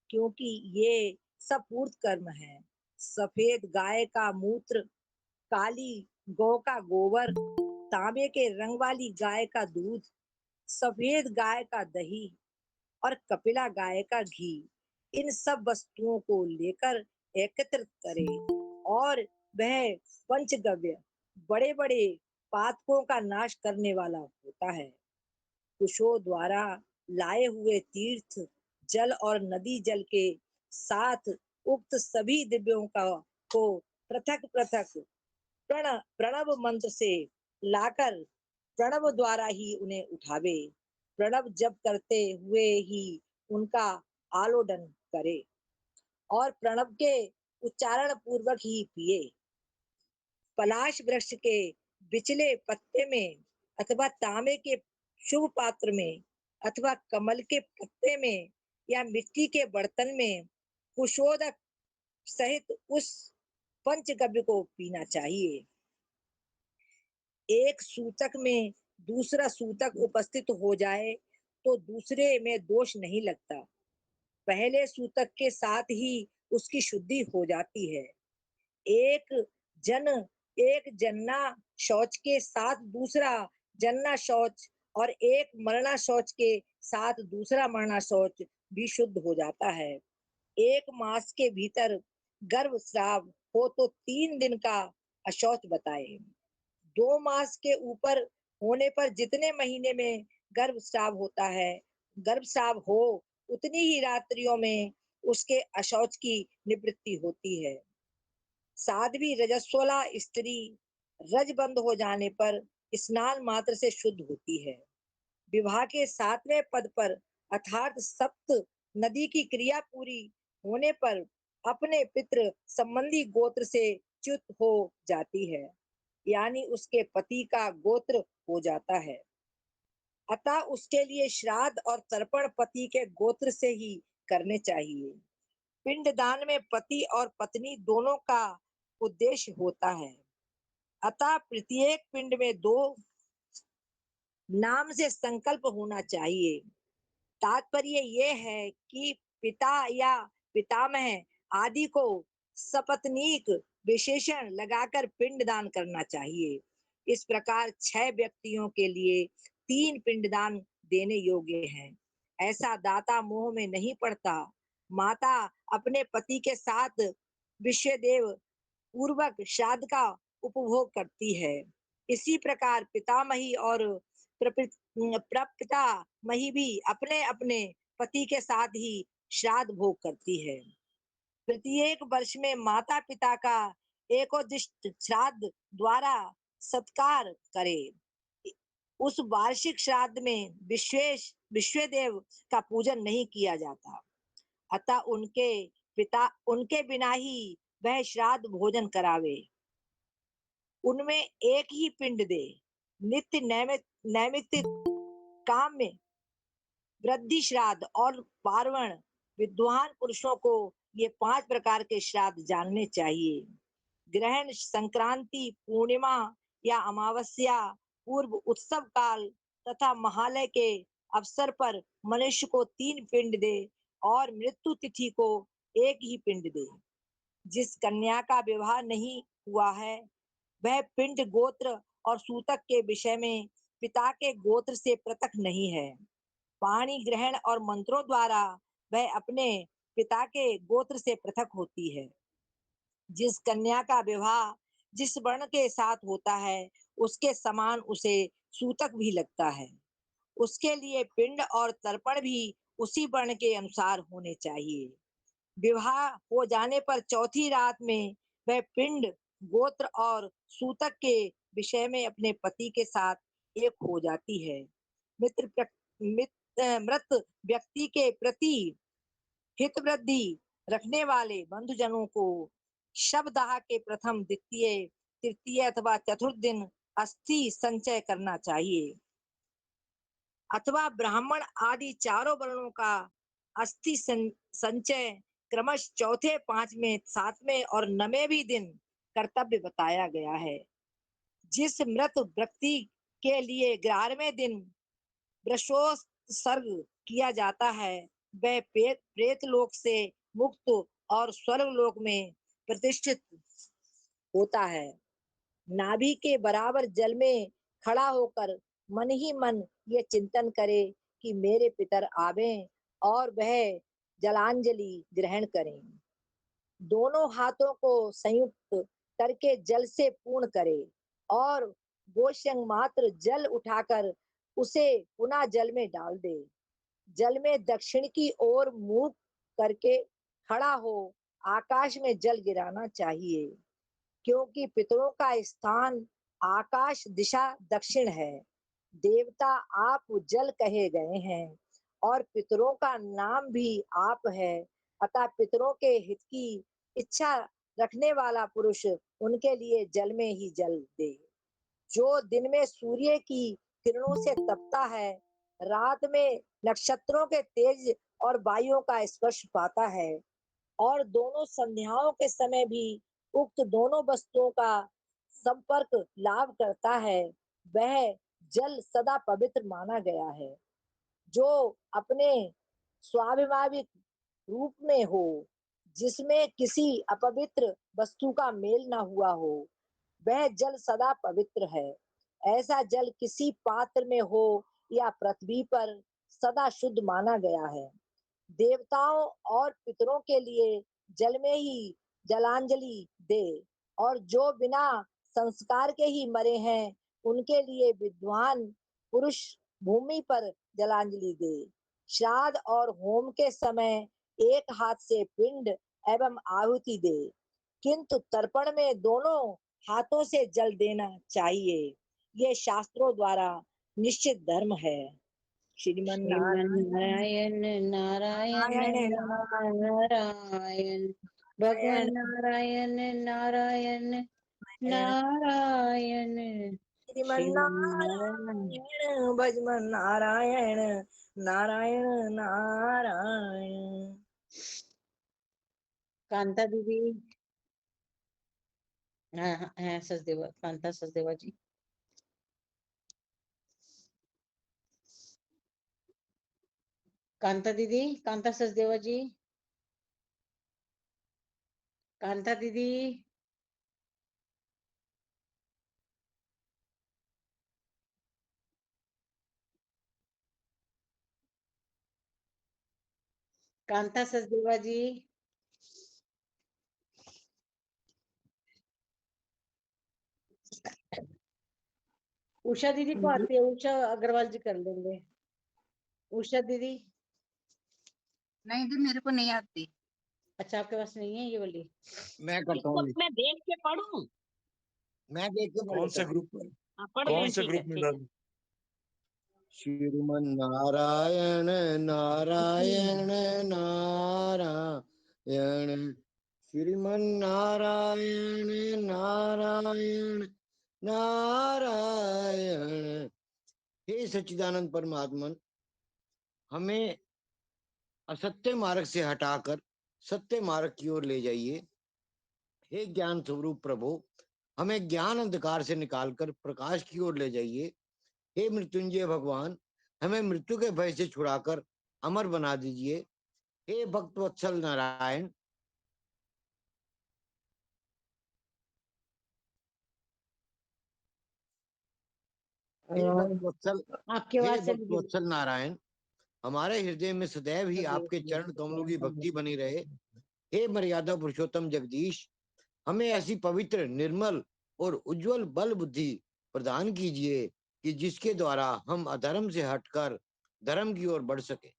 क्योंकि ये सब पूर्त कर्म है। सफेद गाय का मूत्र, काली गौ का गोबर, तांबे के रंग वाली गाय का दूध, सफेद गाय का दही और कपिला गाय का घी, इन सब वस्तुओं को लेकर एकत्रित करें और वह पंचगव्य बड़े बड़े पातकों का नाश करने वाला होता है। कुशों द्वारा लाए हुए तीर्थ जल और नदी जल के साथ उक्त सभी दिव्यों को पृथक पृथक प्रणव मंत्र से लाकर प्रणव द्वारा ही उन्हें उठावे। प्रणव जप करते हुए ही उनका आलोडन करे और प्रणव के उच्चारण पूर्वक ही पिए। पलाश वृक्ष के बिचले पत्ते में अथवा तांबे के शुभ पात्र में अथवा कमल के पत्ते में या मिट्टी के बर्तन में कुशोदक सहित उस पंचगव्य को पीना चाहिए। एक सूतक में दूसरा सूतक उपस्थित हो जाए तो दूसरे में दोष नहीं लगता। पहले सूतक के साथ ही उसकी शुद्धि हो जाती है। एक जन्ना शौच के साथ दूसरा जन्ना शौच और एक मरना शौच के साथ दूसरा मरना शौच भी शुद्ध हो जाता है। 1 मास के भीतर गर्भ स्राव हो तो 3 दिन का अशौच बताए। 2 मास के ऊपर होने पर जितने महीने में गर्भ स्राव हो उतनी ही रात्रियों में उसके अशौच की निवृत्ति होती है। साध्वी रजस्वला स्त्री रज बंद हो जाने पर स्नान मात्र से शुद्ध होती है। विवाह के 7वें पद पर अर्थात सप्त नदी की क्रिया पूरी होने पर अपने पितृ संबंधी गोत्र से च्युत हो जाती है, यानी उसके पति का गोत्र हो जाता है। अतः उसके लिए श्राद्ध और तर्पण पति के गोत्र से ही करने चाहिए। पिंडदान में पति और पत्नी दोनों का उद्देश्य होता है। अतः प्रत्येक पिंड में 2 नाम से संकल्प होना चाहिए। तात्पर्य ये है कि पिता या पितामह आदि को सपत्नीक विशेषण लगाकर पिंडदान करना चाहिए। इस प्रकार 6 व्यक्तियों के लिए 3 पिंडदान देने योग्य हैं। ऐसा दाता मोह में नहीं पड़ता। माता अपने पति के साथ विश्वदेव पूर्वक श्राद्ध का उपभोग करती है। इसी प्रकार पितामही और प्रपितामही भी अपने अपने पति के साथ ही श्राद्ध भोग करती है। प्रत्येक वर्ष में माता पिता का एकोदिष्ट श्राद्ध द्वारा सत्कार करे। उस वार्षिक श्राद्ध में विश्वदेव का पूजन नहीं किया जाता। अतः उनके बिना ही वह श्राद्ध भोजन करावे। उनमें एक ही पिंड दे। नित्य नैमित्तिक काम में वृद्धि श्राद्ध और पार्वण विद्वान पुरुषों को ये 5 प्रकार के श्राद्ध जानने चाहिए। ग्रहण, संक्रांति, पूर्णिमा या अमावस्या, पूर्व उत्सव काल तथा महालय के अवसर पर मनुष्य को 3 पिंड दे और मृत्यु तिथि को एक ही पिंड दे। जिस कन्या का विवाह नहीं हुआ है वह पिंड गोत्र और सूतक के विषय में पिता के गोत्र से पृथक नहीं है। पाणी ग्रहण और मंत्रों द्वारा वह अपने पिता के गोत्र से पृथक होती है। जिस कन्या का विवाह जिस वर्ण के साथ होता है उसके समान उसे सूतक भी लगता है। उसके लिए पिंड और तर्पण भी उसी वर्ण के अनुसार होने चाहिए। विवाह हो जाने पर चौथी रात में वह पिंड, गोत्र और सूतक के विषय में अपने पति के साथ एक हो जाती है। मृत व्यक्ति के प्रति हित वृद्धि रखने वाले बंधुजनों को शवदाह के प्रथम, द्वितीय, तृतीय अथवा चतुर्थ दिन अस्थि संचय करना चाहिए, अथवा ब्राह्मण आदि चारों वर्णों का अस्थि संचय क्रमश चौथे, पांचवें, सातवें और नवें भी दिन कर्तव्य बताया गया है। जिस मृत व्यक्ति के लिए 11वें दिन वृषोत्सर्ग किया जाता है वह प्रेत लोक से मुक्त और स्वर्ग लोक में प्रतिष्ठित होता है। नाभि के बराबर जल में खड़ा होकर मन ही मन ये चिंतन करे कि मेरे पितर आवे और वह जलांजलि ग्रहण करें। दोनों हाथों को संयुक्त करके जल से पूर्ण करे और गोशंग मात्र जल उठाकर उसे पुनः जल में डाल दे। जल में दक्षिण की ओर मुंह करके खड़ा हो आकाश में जल गिराना चाहिए, क्योंकि पितरों का स्थान आकाश दिशा दक्षिण है। देवता आप जल कहे गए हैं और पितरों का नाम भी आप है, अतः पितरों के हित की इच्छा रखने वाला पुरुष उनके लिए जल में ही जल दे। जो दिन में सूर्य की किरणों से तपता है, रात में नक्षत्रों के तेज और वायुओं का स्पर्श पाता है और दोनों संध्याओं के समय भी उक्त दोनों वस्तुओं का संपर्क लाभ करता है, वह जल सदा पवित्र माना गया है। जो अपने स्वाभाविक रूप में हो, जिसमें किसी अपवित्र वस्तु का मेल न हुआ हो, वह जल सदा पवित्र है। ऐसा जल किसी पात्र में हो या पृथ्वी पर सदा शुद्ध माना गया है। देवताओं और पितरों के लिए जल में ही जलांजलि दे और जो बिना संस्कार के ही मरे हैं उनके लिए विद्वान पुरुष भूमि पर जलांजलि दे। श्राद्ध और होम के समय एक हाथ से पिंड एवं आहुति दे, किंतु तर्पण में दोनों हाथों से जल देना चाहिए। ये शास्त्रों द्वारा निश्चित धर्म है। श्रीमन नारायण नारायण नारायण भगवान नारायण नारायण नारायण श्रीमन्नारायण भजमन नारायण नारायण नारायण। कांता दीदी, हाँ सचदेवा, कांता सचदेवा जी। कांता दीदी, कांता सचदेवा जी, कांता दीदी, कांता सचदेवा जी, उषा दीदी को आती है, उषा अग्रवाल जी कर लेंगे। उषा दीदी, नहीं जी, मेरे को नहीं आती। अच्छा आपके पास नहीं है ये वाली? मैं करता हूँ, मैं देख के पढ़ूं? मैं देख के पढ़ कौन से लेता हूँ। ग्रुप में, हाँ, पढ़ कौन लें, से ठीक ग्रुप है, में ठीक है। डाल? श्रीमन नारायण नारायण, श्रीमन नारायण नारायण नारायण। हे सच्चिदानंद परमात्मन, हमें असत्य मार्ग से हटाकर सत्य मार्ग की ओर ले जाइए। हे ज्ञान स्वरूप प्रभु, हमें ज्ञान अंधकार से निकालकर प्रकाश की ओर ले जाइए। हे मृत्युंजय भगवान, हमें मृत्यु के भय से छुड़ाकर अमर बना दीजिए। हे भक्त वत्सल नारायण, हे भक्त वत्सल, आपकी हे आवाज भक्त चली गई। वत्सल नारायण, हमारे हृदय में सदैव ही आपके चरण कमलों की भक्ति बनी रहे। हे मर्यादा पुरुषोत्तम जगदीश, हमें ऐसी पवित्र, निर्मल और उज्जवल बल बुद्धि प्रदान कीजिए कि जिसके द्वारा हम अधर्म से हटकर धर्म की ओर बढ़ सके।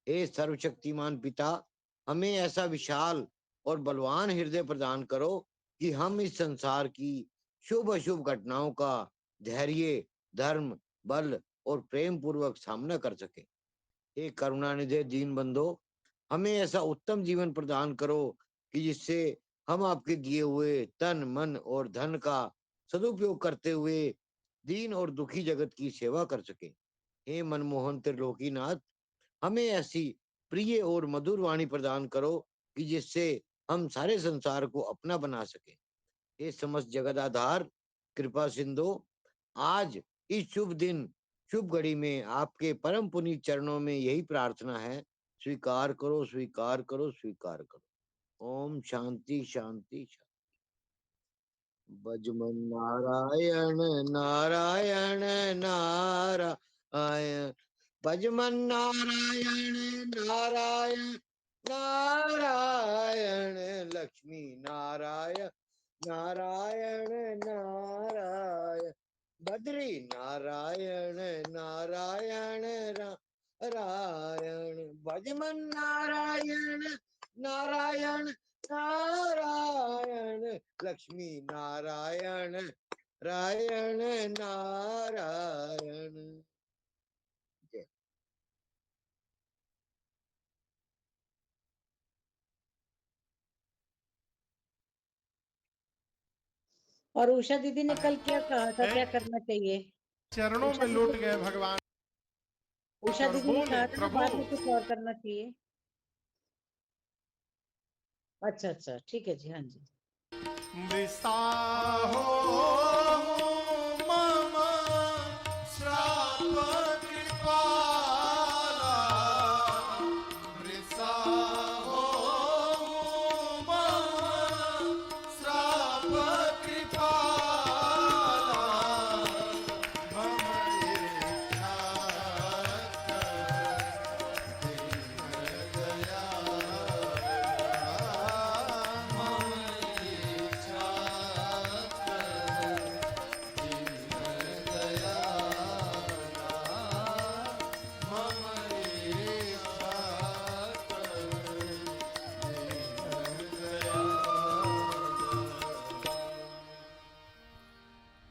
हे सर्वशक्तिमान पिता, हमें ऐसा विशाल और बलवान हृदय प्रदान करो कि हम इस संसार की शुभ अशुभ घटनाओं का धैर्य, धर्म, बल और प्रेम पूर्वक सामना कर सके। हे करुणानिधि दीन बंधो, हमें ऐसा उत्तम जीवन प्रदान करो कि जिससे हम आपके दिए हुए तन, मन और धन का सदुपयोग करते हुए दीन और दुखी जगत की सेवा कर सके। हे मनमोहन त्रिलोकीनाथ, हमें ऐसी प्रिय और मधुर वाणी प्रदान करो कि जिससे हम सारे संसार को अपना बना सके। हे समस्त जगत आधार, कृपा सिंधु, आज इस शुभ दिन, शुभ घड़ी में आपके परम पुनीत चरणों में यही प्रार्थना है। स्वीकार करो, स्वीकार करो, स्वीकार करो। ओम शांति शांति शांति। भजमन नारायण नारायण नारायण, भजमन नारायण नारायण नारायण, लक्ष्मी नारायण नारायण नारायण, बद्री नारायण नारायण नारायण, भजमन नारायण नारायण नारायण, लक्ष्मी नारायण नारायण नारायण। जय। और उषा दीदी ने कल क्या कहा था, है। क्या करना चाहिए? चरणों उषा में लौट दीदी गए भगवान उषा और दीदी ने बोले, कहा था ना प्रभु बाद में कुछ और करना चाहिए। अच्छा अच्छा, ठीक है जी, हाँ जी। मृषाहो मम श्राप कृपाला, मृषाहो मम श्राप कृपाला, मम इच्छा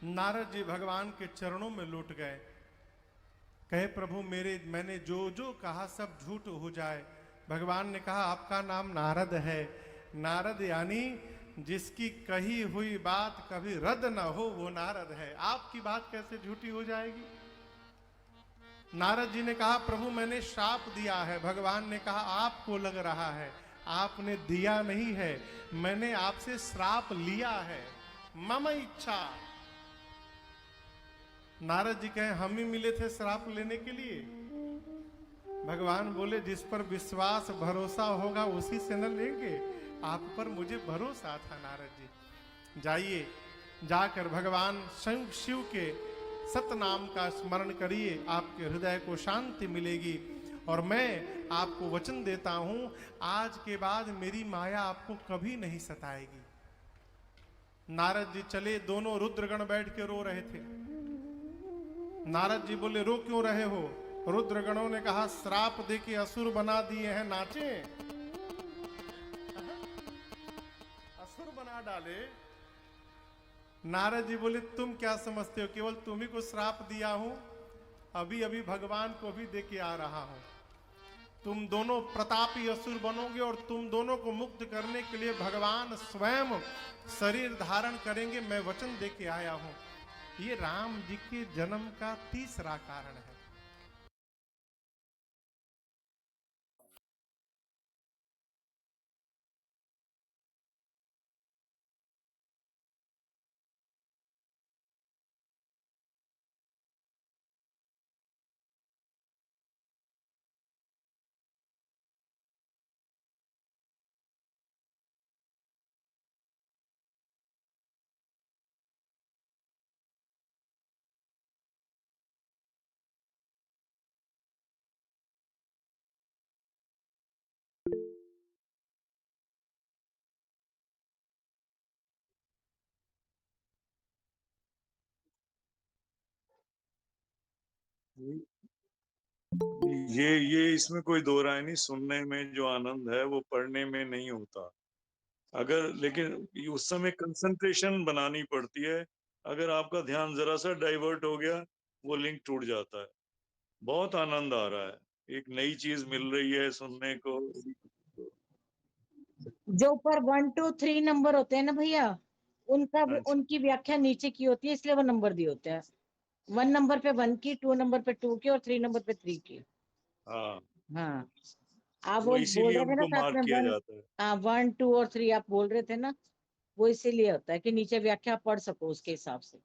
नारद जी भगवान के चरणों में लौट गए। कहे, प्रभु मैंने जो जो कहा सब झूठ हो जाए। भगवान ने कहा, आपका नाम नारद है। नारद यानी जिसकी कही हुई बात कभी रद्द ना हो, वो नारद है। आपकी बात कैसे झूठी हो जाएगी? नारद जी ने कहा, प्रभु मैंने श्राप दिया है। भगवान ने कहा, आपको लग रहा है, आपने दिया नहीं है, मैंने आपसे श्राप लिया है। मम इच्छा। नारद जी कहे, हम ही मिले थे श्राप लेने के लिए? भगवान बोले, जिस पर विश्वास भरोसा होगा उसी से न लेंगे। आप पर मुझे भरोसा था नारद जी। जाइए, जाकर भगवान स्वयं शिव के सतनाम का स्मरण करिए, आपके हृदय को शांति मिलेगी। और मैं आपको वचन देता हूं, आज के बाद मेरी माया आपको कभी नहीं सताएगी। नारद जी चले, दोनों रुद्रगण बैठ के रो रहे थे। नारद जी बोले, रो क्यों रहे हो? रुद्रगणों ने कहा, श्राप दे के असुर बना दिए हैं, नाचे, असुर बना डाले। नारद जी बोले, तुम क्या समझते हो, केवल तुम्ही को श्राप दिया हूं, अभी अभी भगवान को भी दे के आ रहा हूं। तुम दोनों प्रतापी असुर बनोगे और तुम दोनों को मुक्त करने के लिए भगवान स्वयं शरीर धारण करेंगे। मैं वचन दे के आया हूं। ये राम जी के जन्म का तीसरा कारण है। ये इसमें कोई दो राय नहीं, सुनने में जो आनंद है वो पढ़ने में नहीं होता। अगर लेकिन उस समय कंसंट्रेशन बनानी पड़ती है, अगर आपका ध्यान जरा सा डाइवर्ट हो गया वो लिंक टूट जाता है। बहुत आनंद आ रहा है, एक नई चीज मिल रही है सुनने को। जो ऊपर 1 2 3 नंबर होते हैं ना भैया, उनका हाँ जी, उनकी व्याख्या नीचे की होती है, इसलिए वो नंबर दिए होते हैं। 1 नंबर पे 1 की, 2 नंबर पे 2 की और 3 नंबर पे 3 की। हाँ, हाँ, आप वो वो बोल इसीलिए रहे थे ना उनको साथ मार्क में किया 1, जाता है। हाँ 1 2 और 3 आप बोल रहे थे ना, वो इसीलिए होता है कि नीचे व्याख्या पढ़ सको उसके हिसाब से।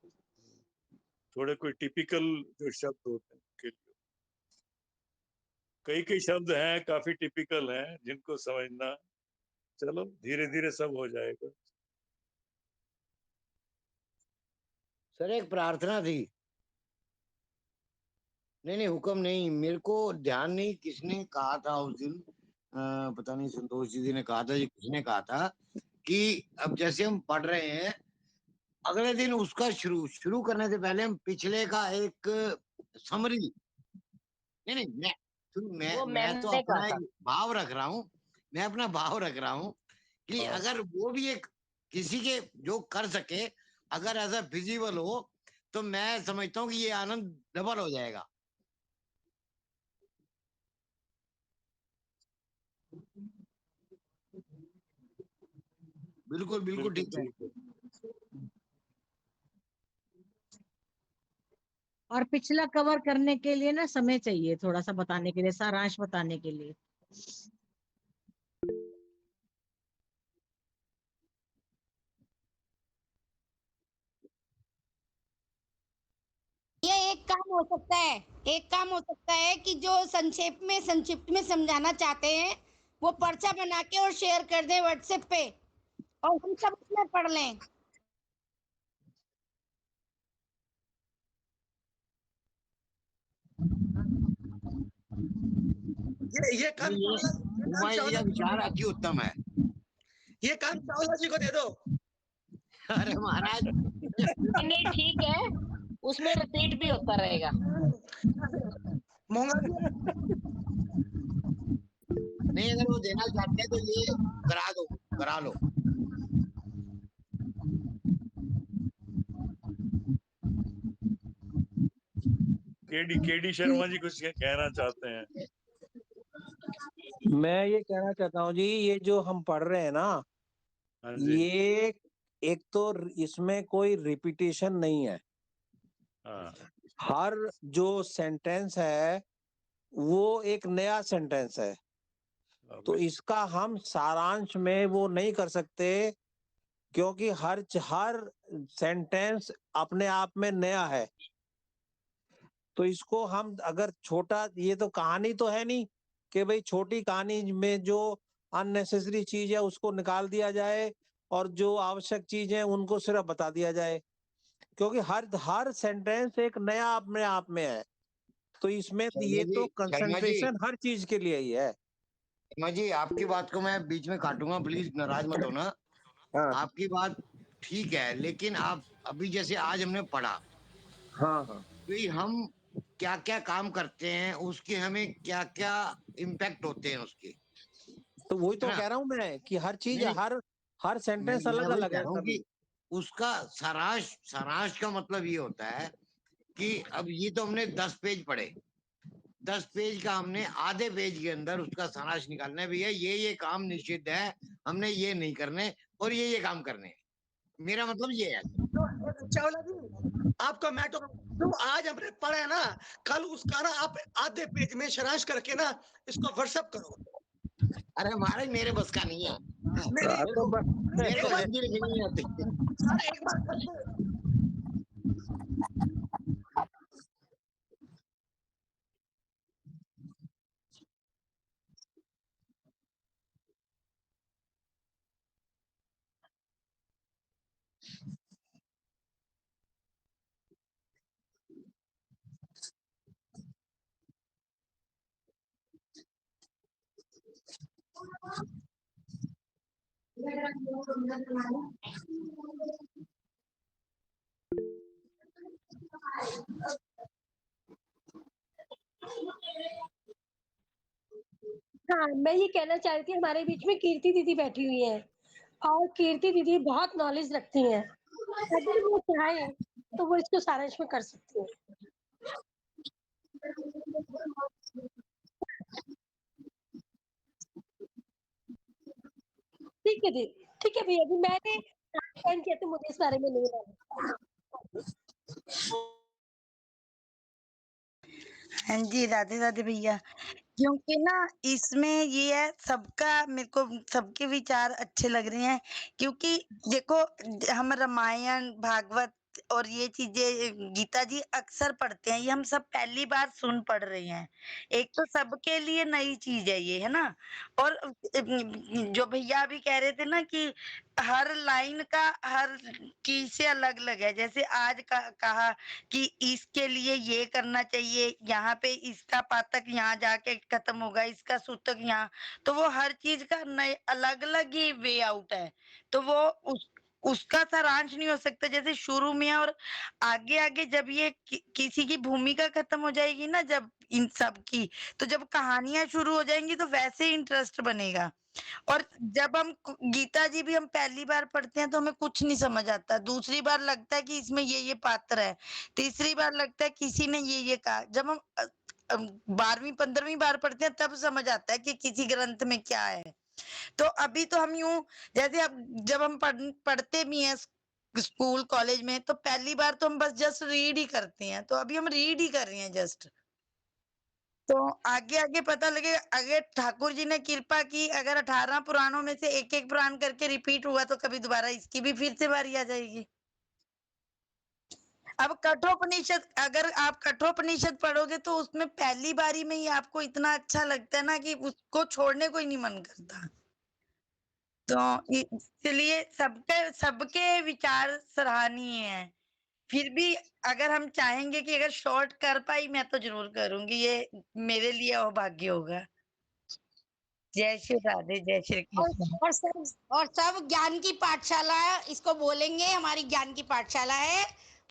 थोड़े कोई टिपिकल जो शब्द होते हैं उनके लिए, कई कई शब्द हैं काफी टिपिकल हैं जिनको समझना, चलो धीरे धीरे सब हो जाएगा। सर एक प्रार्थना थी। नहीं हुक्म नहीं, मेरे को ध्यान नहीं किसने कहा था उस दिन, पता नहीं संतोष जी ने कहा था या किसने कहा था कि अब जैसे हम पढ़ रहे हैं, अगले दिन उसका शुरू शुरू करने से पहले हम पिछले का एक समरी। नहीं मैं तो मैंने कहा अपना था। एक भाव रख रहा हूँ, मैं अपना भाव रख रहा हूँ कि हाँ, अगर वो भी एक किसी के जो कर सके, अगर ऐसा फिजिबल हो, तो मैं समझता हूँ कि ये आनंद डबल हो जाएगा। बिल्कुल बिल्कुल बिल्कुल ठीक है। ठीक है। और पिछला कवर करने के लिए ना समय चाहिए, थोड़ा सा बताने के लिए, सारांश बताने के लिए। ये एक काम हो सकता है, एक काम हो सकता है कि जो संक्षिप्त में समझाना चाहते हैं वो पर्चा बना के और शेयर कर दें व्हाट्सएप पे, और हम सब उसमें पढ़ लें। ये काम नहीं, ये काम ये चावला विचार अति उत्तम है। ये काम चावला जी को दे दो। अरे महाराज, नहीं ठीक है, उसमें रिपीट भी होता रहेगा। मोंगा जी, नहीं अगर वो देना चाहते हैं तो ये करा दो, करा लो। केडी शर्मा जी कुछ कहना चाहते हैं। मैं ये कहना चाहता हूँ जी, ये जो हम पढ़ रहे हैं ना, हाँ जी, ये एक तो इसमें कोई रिपीटेशन नहीं है। हाँ, हर जो सेंटेंस है वो एक नया सेंटेंस है, तो इसका हम सारांश में वो नहीं कर सकते, क्योंकि हर सेंटेंस अपने आप में नया है। तो इसको हम अगर छोटा, ये तो कहानी तो है नहीं कि भाई छोटी कहानी में जो अननेसेसरी चीज है उसको निकाल दिया जाए और जो आवश्यक चीज है उनको सिर्फ बता दिया जाए, क्योंकि हर सेंटेंस एक नया अपने आप में है। तो इसमें ये तो शर्मा जी, कंसंट्रेशन हर चीज के लिए ही है। शर्मा जी आपकी बात को मैं बीच में काटूंगा, प्लीज नाराज मत होना। हाँ आपकी बात ठीक है, लेकिन आप अभी जैसे आज हमने पढ़ा हाँ हाँ, कि हम क्या क्या काम करते हैं, उसके हमें क्या क्या इम्पैक्ट होते हैं उसके, तो वही है तो ना? कह रहा हूँ मैं कि हर चीज, नहीं हर सेंटेंस मैं अलग वही अलग कह है रहा हूँ सभी। कि उसका सारांश सारांश का मतलब ये होता है कि अब ये तो हमने 10 पेज पढ़े, 10 पेज का हमने आधे पेज के अंदर उसका सारांश निकालना है, भैया ये काम निषिद्ध है, हमने ये नहीं करने और ये काम करने हैं। मेरा मतलब ये है। तो चावला जी आपका मैं तो जो आज हमने पढ़ा है ना, कल उसका ना आप आधे पेज में सारांश करके ना इसको व्हाट्सएप करो। अरे महाराज मेरे बस का नहीं है, मेरी मेरे तो को मेरे एक को बार हिंदी लिखनी नहीं आती। सर एक बार करके हाँ, मैं ये कहना चाह रही थी हमारे बीच में कीर्ति दीदी बैठी हुई हैं और कीर्ति दीदी बहुत नॉलेज रखती हैं। अगर वो चाहें तो वो इसको सारांश में कर सकती हैं। ठीक है दीदी, ठीक है भैया जी, मैंने जॉइन किया तो मुझे इस बारे में नहीं मालूम। हाँ जी, राधे राधे भैया। क्योंकि ना इसमें ये है, सबका मेरे को सबके विचार अच्छे लग रहे हैं, क्योंकि देखो हम रामायण भागवत और ये चीजें गीता जी अक्सर पढ़ते हैं, ये हम सब पहली बार सुन पढ़ रहे हैं। एक तो सबके लिए नई चीज है ये, है ना। और जो भैया अभी कह रहे थे ना कि हर लाइन का हर चीज से अलग अलग है, जैसे आज कहा कि इसके लिए ये करना चाहिए, यहाँ पे इसका पातक यहाँ जाके खत्म होगा, इसका सूतक यहाँ, तो वो हर चीज का नए अलग अलग ही वे आउट है, तो वो उसका सारांश नहीं हो सकता जैसे शुरू में। और आगे आगे जब ये किसी की भूमिका खत्म हो जाएगी ना, जब इन सब की, तो जब कहानियां शुरू हो जाएंगी तो वैसे इंटरेस्ट बनेगा। और जब हम गीता जी भी हम पहली बार पढ़ते हैं तो हमें कुछ नहीं समझ आता, दूसरी बार लगता है कि इसमें ये पात्र है, तीसरी बार लगता है किसी ने ये कहा। जब हम 12वीं 15वीं बार पढ़ते हैं तब समझ आता है कि किसी ग्रंथ में क्या है। तो अभी तो हम यूं, जैसे अब जब हम पढ़ते भी हैं स्कूल कॉलेज में, तो पहली बार तो हम बस जस्ट रीड ही करते हैं, तो अभी हम रीड ही कर रहे हैं जस्ट। तो आगे आगे पता लगे, अगर ठाकुर जी ने कृपा की, अगर 18 पुराणों में से एक एक पुराण करके रिपीट हुआ तो कभी दोबारा इसकी भी फिर से बारी आ जाएगी। अब कठोपनिषद, अगर आप कठोपनिषद पढ़ोगे तो उसमें पहली बारी में ही आपको इतना अच्छा लगता है ना कि उसको छोड़ने को ही नहीं मन करता। तो इसलिए सबके विचार सराहनीय हैं। फिर भी अगर हम चाहेंगे कि अगर शॉर्ट कर पाई मैं तो जरूर करूंगी, ये मेरे लिए अभाग्य होगा। जय श्री राधे, जय श्री कृष्ण। और सब ज्ञान की पाठशाला है, इसको बोलेंगे हमारी ज्ञान की पाठशाला है,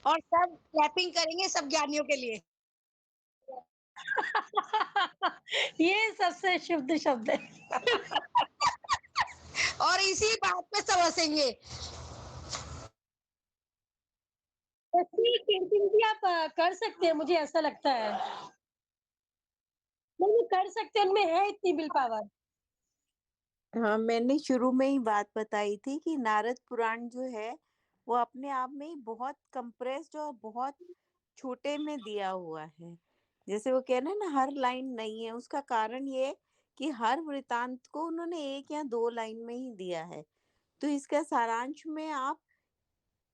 और सब क्लैपिंग करेंगे सब ज्ञानियों के लिए। ये सबसे शुद्ध शब्द है। और इसी बात पे सब हंसेंगे। भी आप कर सकते हैं, मुझे ऐसा लगता है। नहीं कर सकते हैं, उनमें है इतनी विल पावर। हाँ, मैंने शुरू में ही बात बताई थी कि नारद पुराण जो है वो अपने आप में ही बहुत कंप्रेस्ड और बहुत छोटे में दिया हुआ है। जैसे वो कह रहे हैं ना, हर लाइन नहीं है, उसका कारण ये कि हर वृतांत को उन्होंने 1 या 2 लाइन में ही दिया है। तो इसका सारांश में आप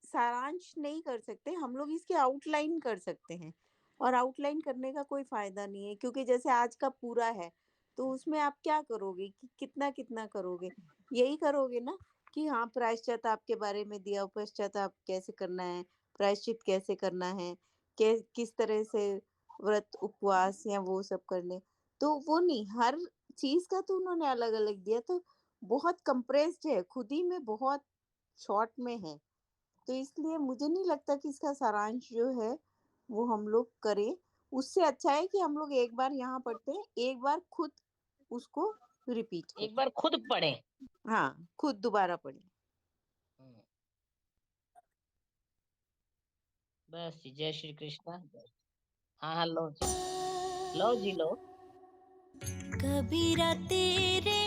सारांश नहीं कर सकते, हम लोग इसके आउटलाइन कर सकते हैं, और आउटलाइन करने का कोई फायदा नहीं है, क्योंकि जैसे आज का पूरा है तो उसमें आप क्या करोगे कि कितना कितना करोगे, यही करोगे ना कि हाँ प्रायश्चित के बारे में दिया, पश्चाताप कैसे करना है, प्रायश्चित कैसे करना है, किस तरह से व्रत उपवास या वो सब करने, तो वो नहीं, हर चीज का तो उन्होंने अलग अलग दिया, तो बहुत कंप्रेस्ड है, खुद ही में बहुत शॉर्ट में है। तो इसलिए मुझे नहीं लगता कि इसका सारांश जो है वो हम लोग करें। उससे अच्छा है कि हम लोग एक बार यहाँ पढ़ते हैं, एक बार खुद उसको रिपीट, एक बार खुद पढ़े, हाँ खुद दोबारा पढ़े। बस जी, जय श्री कृष्ण। हाँ लो जी लो। कबीरा तेरे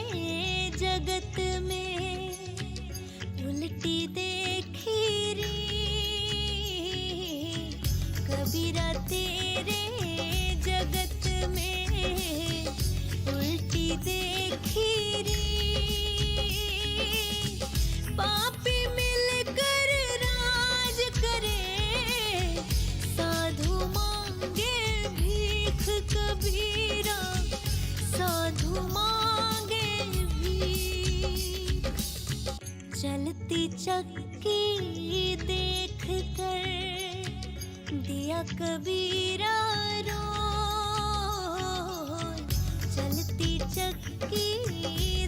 जगत में उल्टी देखी री, कबीरा तेरे जगत में उल्टी देखी री, पापी मिलकर राज करे, साधु मांगे भीख कबीरा, साधु मांगे भीख, चलती चक्की देख कर दिया कबीरा रो, चलती चक्की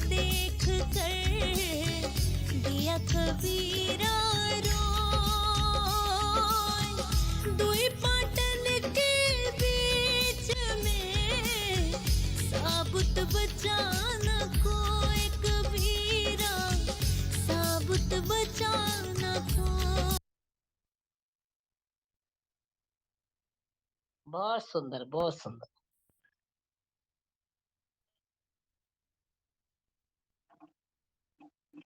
देख कर दिया कबीरा रो, दुई पाटन के बीच में साबुत साबुत बचा न कोई कबीरा, साबुत बचा न कोई। बहुत सुंदर, बहुत सुंदर।